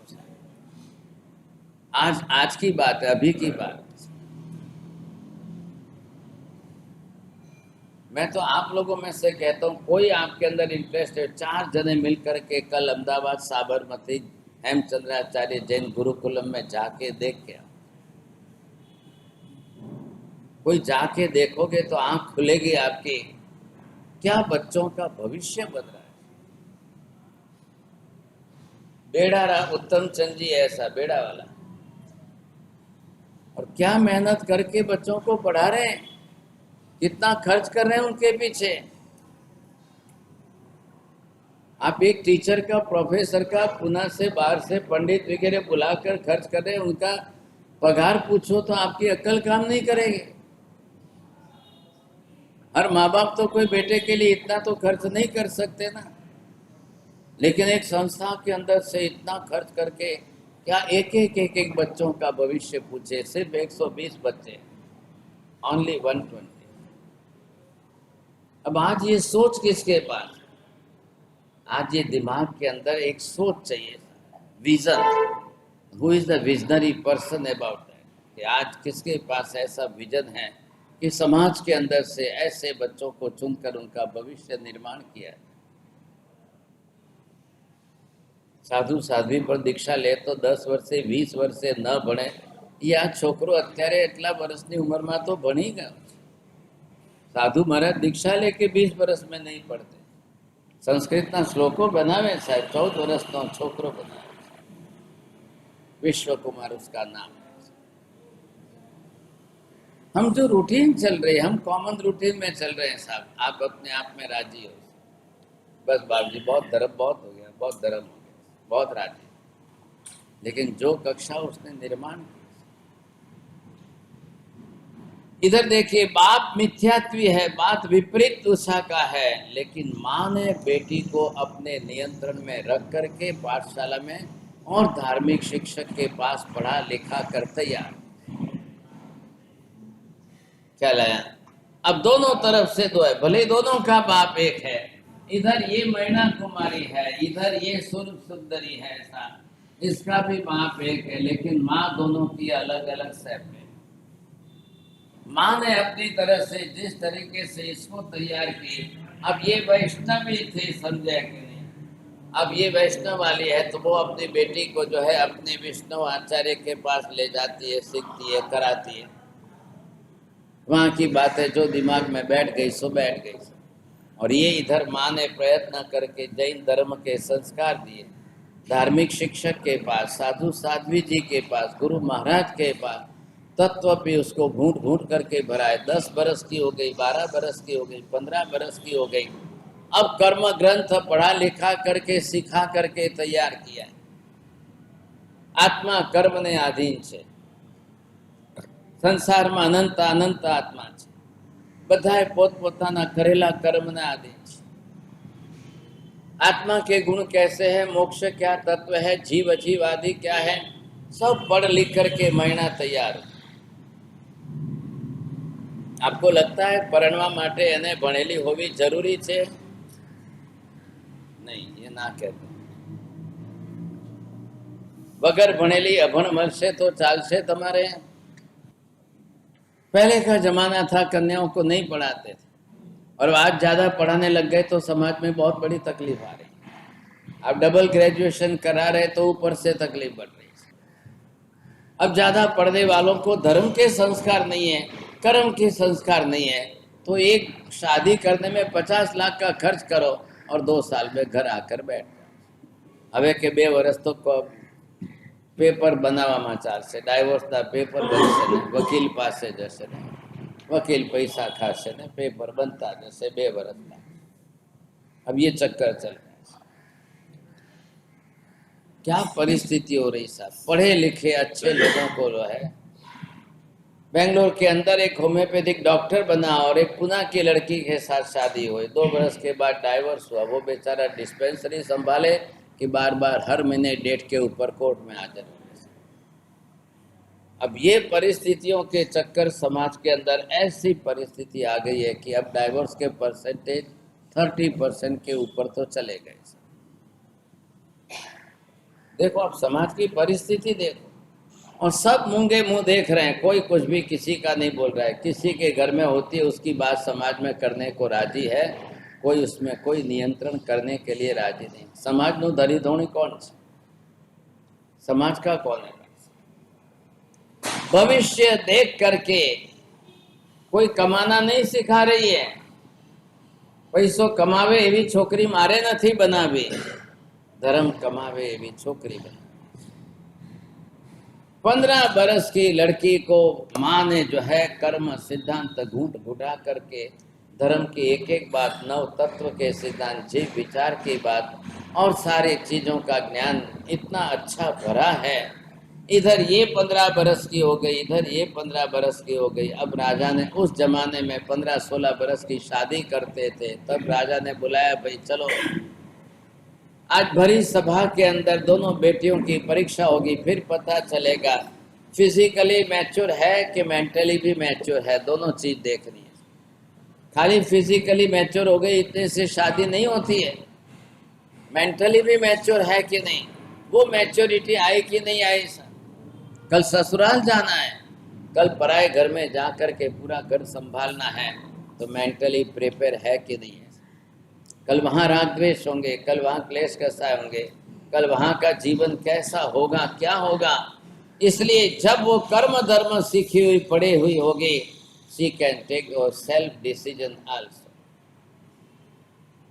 आज की बात है, अभी की बात। मैं तो आप लोगों में से कहता हूँ, कोई आपके अंदर इंटरेस्ट है, 4 जने मिल करके कल अहमदाबाद साबरमती हेमचंद्राचार्य जैन गुरुकुलम में जाके देख के आओ। कोई जाके देखोगे तो आंख खुलेगी आपकी, क्या बच्चों का भविष्य बन रहा है। बेड़ा रहा उत्तम चंद जी ऐसा बेड़ा वाला, और क्या मेहनत करके बच्चों को पढ़ा रहे हैं, कितना खर्च कर रहे हैं उनके पीछे। आप एक टीचर का, प्रोफेसर का पुणे से, बाहर से पंडित वगैरह बुलाकर खर्च कर रहे हैं, उनका पगार पूछो तो आपकी अक्ल काम नहीं करेगी। हर माँ बाप तो कोई बेटे के लिए इतना तो खर्च नहीं कर सकते ना, लेकिन एक संस्था के अंदर से इतना खर्च करके क्या एक बच्चों का भविष्य पूछे। सिर्फ 120 बच्चे, ओनली 120। अब आज ये सोच किसके पास, आज ये दिमाग के अंदर एक सोच चाहिए, vision. Who is the visionary person about that, कि आज किसके पास ऐसा विजन है कि समाज के अंदर से ऐसे बच्चों को चुनकर उनका भविष्य निर्माण किया है। साधु साध्वी पर दीक्षा ले तो 10 वर्षे 20 वर्षे न भणे, ये આ છોકરો અત્યારે એટલા વર્ષની ઉંમરમાં તો ભણી ગયો। साधु महाराज दीक्षा लेके 20 वर्ष में नहीं पढ़ते, संस्कृतना श्लोको बनावे साहब, 14 वर्षનો છોકરો बनावे, विश्व कुमार उसका नाम है। हम जो रूटीन चल रहे हैं, हम कॉमन रूटीन में चल रहे हैं साहब, आप अपने आप में राजी हो। बस बाबू जी बहुत धर्म बहुत हो गया, बहुत धर्म हो गया, बहुत राजी। लेकिन जो कक्षा उसने निर्माण की, इधर देखिए बाप मिथ्यात्वी है, बात विपरीत दिशा का है, लेकिन माँ ने बेटी को अपने नियंत्रण में रख करके पाठशाला में और धार्मिक शिक्षक के पास पढ़ा लिखा कर तैयार। क्या लाया, अब दोनों तरफ से दो है, भले दोनों का बाप एक है। इधर ये मैना कुमारी है, इधर ये सूर्य सुंदरी है, ऐसा इसका भी बाप एक है, लेकिन माँ दोनों की अलग अलग सेपरेट। माँ ने अपनी तरह से जिस तरीके से इसको तैयार की, अब ये वैष्णवी थी, समझे कि नहीं, अब ये वैष्णव वाली है तो वो अपनी बेटी को जो है अपने विष्णु आचार्य के पास ले जाती है, सीखती है, कराती है। वहाँ की बातें जो दिमाग में बैठ गई सो बैठ गई। और ये इधर माँ ने प्रयत्न करके जैन धर्म के संस्कार दिए, धार्मिक शिक्षक के पास, साधु साध्वी जी के पास, गुरु महाराज के पास तत्व भी उसको घूंट घूंट करके भराए। 10 बरस की हो गई, 12 बरस की हो गई, 15 बरस की हो गई। अब कर्म ग्रंथ पढ़ा लिखा करके सिखा करके तैयार किया है। आत्मा कर्म ने आधीन है, संसार में अनंत अनंत आत्मा है, बधाए पोतपोताना करेला कर्म ने आधीन है। आत्मा के गुण कैसे है, मोक्ष क्या तत्व है, जीव अजीव आदि क्या है, सब पढ़ लिख करके महीना तैयार। आपको लगता है परણવા માટે એને ભણેલી હોવી જરૂરી છે? नहीं, ये ना कहते। वगर भणेली अभण મળશે तो ચાલશે તમારે? पहले का जमाना था, कन्याओं को नहीं पढ़ाते थे, और आज ज्यादा पढ़ाने लग गए तो समाज में बहुत बड़ी तकलीफ आ रही। अब डबल ग्रेजुएशन करा रहे तो ऊपर से तकलीफ बढ़ रही है। अब ज्यादा पढ़ने वालों को धर्म के संस्कार नहीं है, कर्म के संस्कार नहीं है, तो एक शादी करने में 50 लाख का खर्च करो और 2 साल में घर आकर बैठ जाओ। હવે કે 2 વર્ષ तो पेपर बनावવામાં ચાલશે, ડાયવોર્સના पेपर બનશે ને, વકીલ પાસે જશે ને, वकील पैसा खासे ने, पेपर बनता जैसे 2 वर्ष का। अब ये चक्कर चल रहा है। क्या परिस्थिति हो रही साहब, पढ़े लिखे अच्छे लोगों को जो है, बेंगलोर के अंदर एक होम्योपैथिक डॉक्टर बना और एक पुणे की लड़की के साथ शादी हुई, 2 वर्ष के बाद डाइवोर्स हुआ। वो बेचारा डिस्पेंसरी संभाले कि बार बार हर महीने डेट के ऊपर कोर्ट में हाजिर हो। अब ये परिस्थितियों के चक्कर समाज के अंदर ऐसी परिस्थिति आ गई है कि अब डाइवोर्स के परसेंटेज 30% के ऊपर तो चले गए। देखो आप समाज की परिस्थिति देखो, और सब मूंगे मुंह देख रहे हैं, कोई कुछ भी किसी का नहीं बोल रहा है। किसी के घर में होती है उसकी बात समाज में करने को राजी है, कोई उसमें कोई नियंत्रण करने के लिए राजी नहीं। समाज नु धरी धोनी कौन है? समाज का कौन है? भविष्य देख करके कोई कमाना नहीं सिखा रही है। पैसो कमावे एवी छोकरी मारे नहीं बनावी, धर्म कमावे एवी छोकरी बना। 15 बरस की लड़की को माँ ने जो है कर्म सिद्धांत घूट घुटा करके धर्म की एक एक बात, नव तत्व के सिद्धांत, जीव विचार की बात और सारी चीजों का ज्ञान इतना अच्छा भरा है। इधर ये 15 बरस की हो गई, इधर ये 15 बरस की हो गई। अब राजा ने, उस जमाने में 15-16 बरस की शादी करते थे, तब राजा ने बुलाया, भाई चलो आज भरी सभा के अंदर दोनों बेटियों की परीक्षा होगी, फिर पता चलेगा फिजिकली मैच्योर है कि मेंटली भी मैच्योर है। दोनों चीज देखनी है। खाली फिजिकली मैच्योर हो गई इतने से शादी नहीं होती है। मेंटली भी मैच्योर है कि नहीं, वो मैच्योरिटी आई कि नहीं आई। कल ससुराल जाना है, कल पराए घर में जा कर के पूरा घर संभालना है, तो मेंटली प्रिपेयर है कि नहीं है। कल वहाँ राग द्वेष होंगे, कल वहाँ क्लेश कसाय होंगे, कल वहाँ का जीवन कैसा होगा, क्या होगा। इसलिए जब वो कर्म धर्म सीखी हुई पड़ी हुई होगी, she can take your self decision also.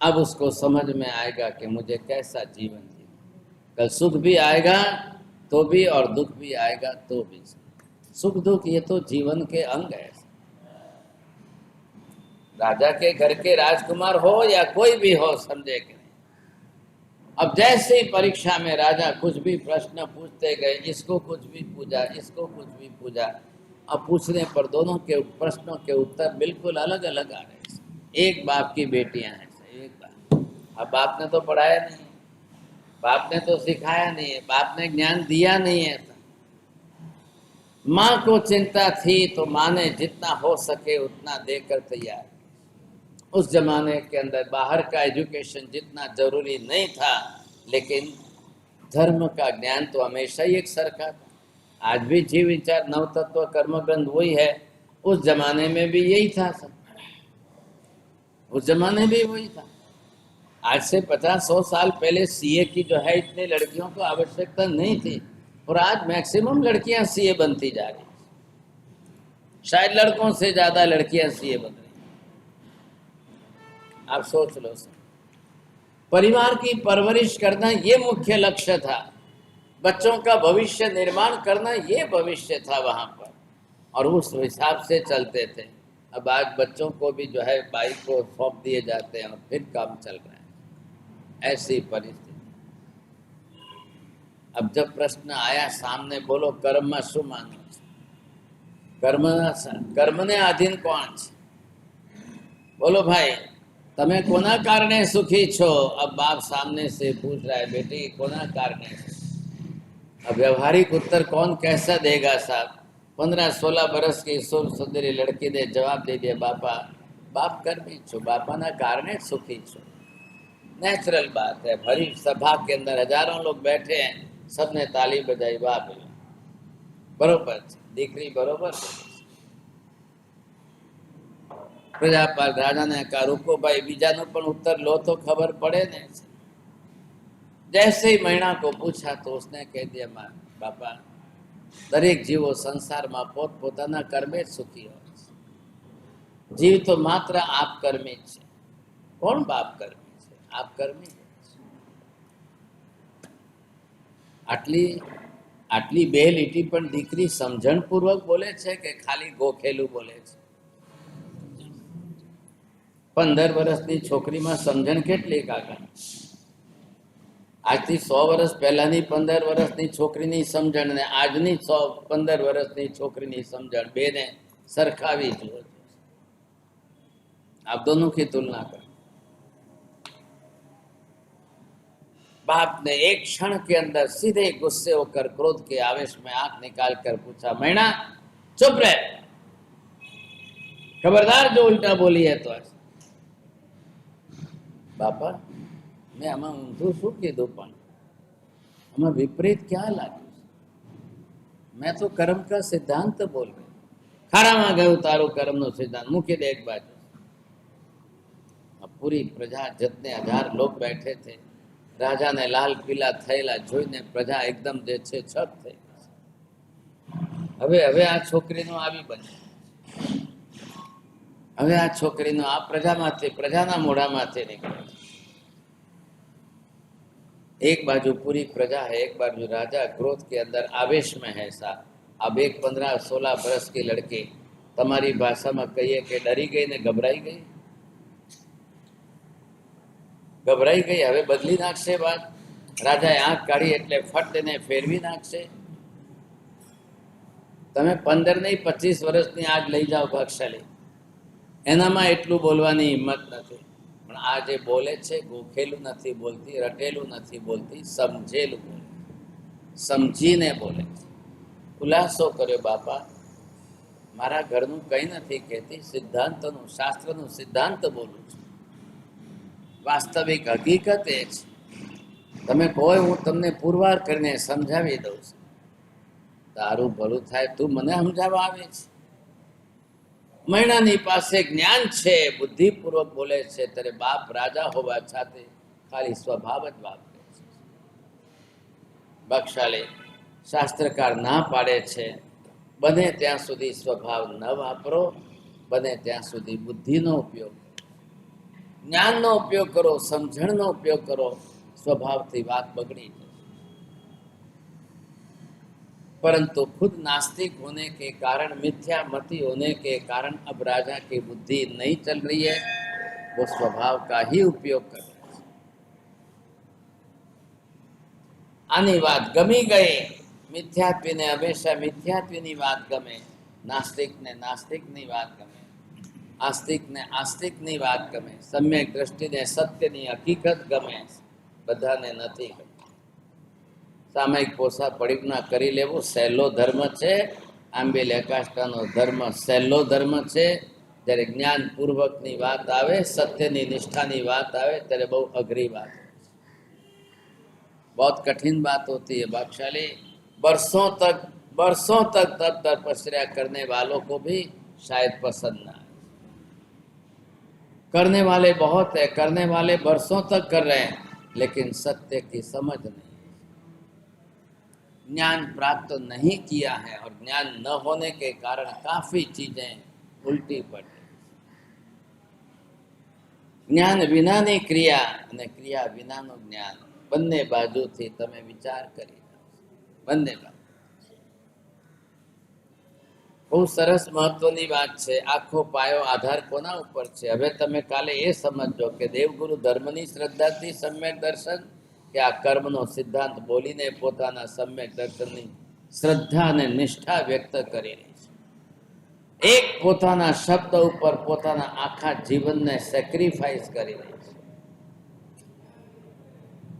अब उसको समझ में आएगा कि मुझे कैसा जीवन जीना। कल सुख भी आएगा तो भी और दुख भी आएगा तो भी। सुख दुख ये तो जीवन के अंग है। राजा के घर के राजकुमार हो या कोई भी हो, समझे कि नहीं। अब जैसे ही परीक्षा में राजा कुछ भी प्रश्न पूछते गए, इसको कुछ भी पूछा, इसको कुछ भी पूछा, अब पूछने पर दोनों के प्रश्नों के उत्तर बिल्कुल अलग अलग आ रहे। एक बाप की बेटियां हैं, एक बाप। अब बाप ने तो पढ़ाया नहीं, बाप ने तो सिखाया नहीं है, बाप ने ज्ञान दिया नहीं है। माँ को चिंता थी तो माँ ने जितना हो सके उतना देकर तैयार। उस जमाने के अंदर बाहर का एजुकेशन जितना जरूरी नहीं था, लेकिन धर्म का ज्ञान तो हमेशा ही एक सरखा था। आज भी जीव विचार नव तत्व कर्म ग्रंथ वही है, उस जमाने में भी यही था सब। उस जमाने भी वही था। आज से 50-100 साल पहले सीए की जो है इतने लड़कियों को आवश्यकता नहीं थी, और आज मैक्सिमम लड़कियां सीए बनती जा रही। शायद लड़कों से ज्यादा लड़कियां सीए बन रही। आप सोच लो सर, परिवार की परवरिश करना ये मुख्य लक्ष्य था, बच्चों का भविष्य निर्माण करना ये भविष्य था वहां पर, और उस हिसाब से चलते थे। अब आज बच्चों को भी जो है बाइक को सौंप दिए जाते हैं और फिर काम चल रहा है। ऐसी परिस्थिति। अब जब प्रश्न आया सामने, बोलो कर्म शु मानो, कर्म ने अधीन कौन छे? बोलो भाई, तमे कोना कारणे सुखी छो? अब बाप सामने से पूछ रहा है, बेटी कोना कारणे। अब व्यवहारिक उत्तर कौन कैसा देगा साहब? 15-16 बरस की सुंदरी लड़की ने जवाब दे दिया, बापा बाप कर्मी छो, बापा ना कारणे सुखी छो। नेचुरल बात है। भरी सभा के अंदर हजारों लोग बैठे हैं, सबने ताली बजाई, वाह बोला, बरोबर दीकरी बरोबर। प्रजापाल राजा ने कहा, रुको भाई, बीजानु पण उत्तर लो तो खबर पड़े ने। जैसे ही मैणा को पूछा तो उसने कह दिया, मां बापा, दरेक जीवो संसार में पोत पोताना कर्मे सुखी हो। जीव तो मात्र आप कर्मी छे। कौन बाप कर्मी छे? आप कर्मी। आटली બે લીટી પણ દીકરી સમજણપૂર્વક બોલે છે કે ખાલી ગોખેલું બોલે છે? 15 વર્ષની છોકરીમાં સમજણ કેટલી કાકા? આજથી 100 વર્ષ પહેલાની 15 વર્ષની છોકરીની સમજણ ને આજની 15 વર્ષની છોકરીની સમજણ બેને સરખાવી જુઓ। आप दोनों की तुलना कर। बाप ने एक क्षण के अंदर सीधे गुस्से होकर क्रोध के आवेश में आंख निकाल कर पूछा, मैना चुप रहे, खबरदार जो उल्टा बोली है तो। बापा मैं आमा ऊंधू शू कीधुं, पण आमा विपरीत क्या लाग्युं? मैं तो कर्म का सिद्धांत बोल रही खाराમાં ગયું તારું કર્મનો સિદ્ધાંત મૂકી દે એક બાજુ પૂરી પ્રજા જતને 1000 લોક બેઠે थे રાજાને લાલ પીલા થયેલા જોઈને પ્રજા એકદમ જે છે છક થઈ હવે આ છોકરીનો આવી બને હવે આ છોકરીનો આ પ્રજામાંથી પ્રજાના મોઢામાંથી નીકળે एक बाजू पूरी प्रजा है एक बाजू राजा क्रोध के अंदर आवेश में है साहब अब एक 15-16 बरस की लड़की तुम्हारी भाषा में कहिए कि डरी गई ने घबराई गई હવે બદલી નાખશે વાત રાજાએ આંખ કાઢી એટલે ફટ એને ફેરવી નાખશે તમે 15 નહીં 25 વર્ષની આગ લઈ જાઓ ભાગશાળી એનામાં એટલું બોલવાની હિંમત નથી પણ આ જે બોલે છે ગોખેલું નથી બોલતી રટેલું નથી બોલતી સમજેલું બોલે સમજીને બોલે ખુલાસો કર્યો બાપા મારા ઘરનું કંઈ નથી કહેતી સિદ્ધાંતનું શાસ્ત્રનું સિદ્ધાંત બોલું છું વાસ્તવિક હકીકત એ છે તમે કહો હું તમને પુરવાર કરીને સમજાવી દઉં છું તારું ભલું થાય તું મને સમજાવવા આવે છે મહિનાની પાસે જ્ઞાન છે બુદ્ધિપૂર્વક બોલે છે ત્યારે બાપ રાજા હોવા છતાં ખાલી સ્વભાવ જ વાપરે છે બક્ષાલે શાસ્ત્રકાર ના પાડે છે બને ત્યાં સુધી સ્વભાવ ન વાપરો બને ત્યાં સુધી બુદ્ધિનો ઉપયોગ ज्ञान નો ઉપયોગ કરો સમજણ નો ઉપયોગ કરો स्वभावથી बात बगड़ी परंतु खुद नास्तिक होने के कारण मिथ्यामती होने के कारण अब राजा की बुद्धि नहीं चल रही है वो स्वभाव का ही उपयोग कर रहा है आनी बात गमी गई मिथ्यात्वी ने हमेशा मिथ्यात्वी नी बात गमे नास्तिक ने बात गमे आस्तिक ने आस्तिक नी बात गमे सम्यक दृष्टि ने सत्य नी हकीकत गमे बधाने नथी गमे सामयिक पोसा परिज्ञा करी लेवो सहेलो धर्म छे आंबे लेकाष्टानो धर्म सहेलो धर्म छे त्यारे ज्ञान पूर्वक नी बात आवे सत्य नी निष्ठा नी बात आवे त्यारे बहु अघरी बात बहुत कठिन बात होती है भागशाली वर्षों तक तप तपस्या करने वालों को भी शायद पसंद ना आए करने वाले बहुत है करने वाले वर्षों तक कर रहे हैं लेकिन सत्य की समझ नहीं ज्ञान प्राप्त नहीं किया है और ज्ञान न होने के कारण काफी चीजें उल्टी पड़ी ज्ञान विना नी क्रिया અને ક્રિયા વિનાનું જ્ઞાન બંને બાજુથી તમે વિચાર કરી બંને બાજુ બહુ સરસ મહત્વની વાત છે આખો પાયો આધાર કોના ઉપર છે હવે તમે કાલે એ સમજો કે દેવગુરુ ધર્મની શ્રદ્ધાથી સમ્યક દર્શન કે આ કર્મનો સિદ્ધાંત બોલીને પોતાના સમ્યક દર્શનની શ્રદ્ધા અને નિષ્ઠા વ્યક્ત કરી રહી છે એક પોતાના શબ્દ ઉપર પોતાના આખા જીવનને સેક્રિફાઈસ કરી રહી છે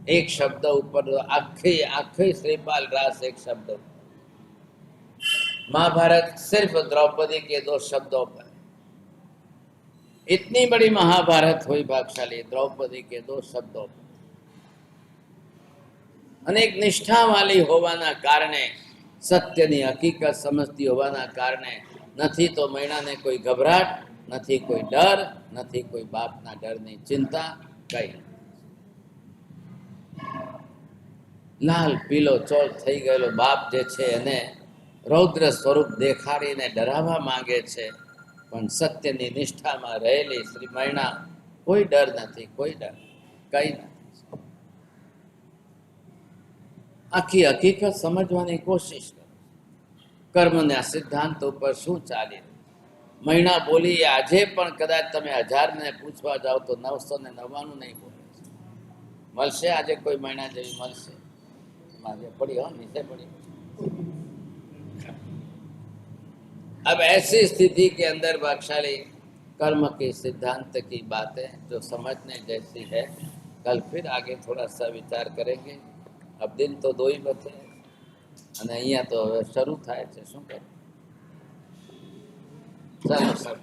एक शब्द ऊपर आखी श्रीपाल रास एक शब्द महाभारत सिर्फ द्रौपदी के 2 शब्दों पर इतनी बड़ी महाभारत हुई भागशाली द्रौपदी के 2 शब्दों पर अनेक निष्ठा वाली होवाना कारणे सत्यनी हकीकत समझती होवाना कारणे नथी तो महीना ने कोई घबराट नथी कोई डर नथी कोई बापना डरनी चिंता कई लाल पीलो चोल थई गયેલો बाप जे छे एने रौद्र स्वरूप देखाડીને डरावा मांगे छे पण सत्यनी निष्ठामां रहेली श्री महीना कोई डर नहीं कोई डर कई नहीं आखी हकीकत समझवानी कोशिश करो कर्मना सिद्धांत पर शू चाली महीना बोली आजे पण कदाच तमे 1000 ने पूछवा जाओ तो 999 नहीं बोले मळशे आजे कोई महीना जेवी मळशे पड़ी हो नीचे पड़ी अब ऐसी स्थिति के अंदर भागशाली कर्म के सिद्धांत की बातें जो समझने जैसी है कल फिर आगे थोड़ा सा विचार करेंगे अब दिन तो 2 ही बचे અને અહીંયા તો હવે શરૂ થાય છે શું કરું ચાલો સર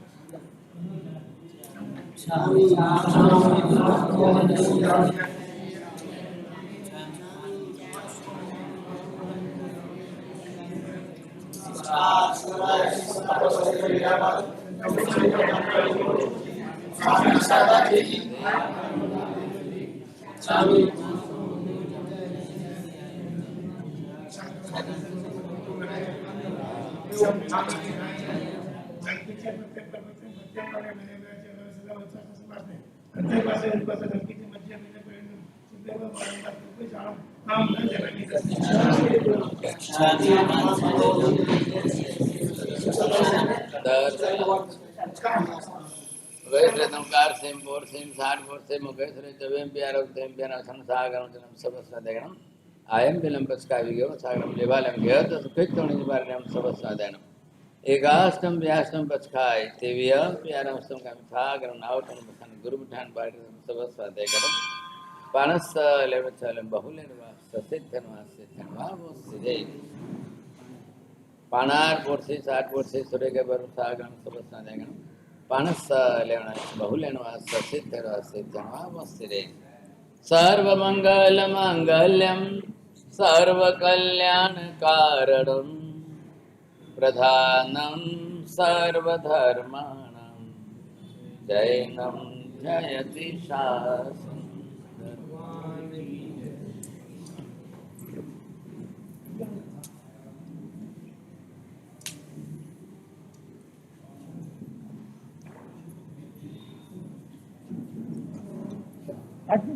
वैश्रतंकार सिम बोर सिम साठ बोर से मुकेश्वर जवेम प्यारव तेम प्यारा संसागरम जनम सबस्वादेगणम आयम विलंबस का विगो सागरम लेवालम गयो तो सुखित तोनि निवारणम सबस्वादेगणम एकाष्टम व्याष्टम पचखाय तेविय प्यारम स्तम का मिथागरम नावतम बसन गुरु बिठान पाठ सबस्वादेगणम पानस लेवचलम बहुलेनवा ससिद्धनवा सिद्धनवा वो सिद्धे पानार बोर से साठ बोर से सूर्य के बर सागरम सबस्वादेगणम पानस लेवना बहुलेनवा ससिद्धनवा सिद्धनवा वो सिद्धे सर्वमंगल मांगल्यम सर्वकल्याणकारणम प्रधानम सर्वधर्माणां जैनम जयति शासनम। आज भी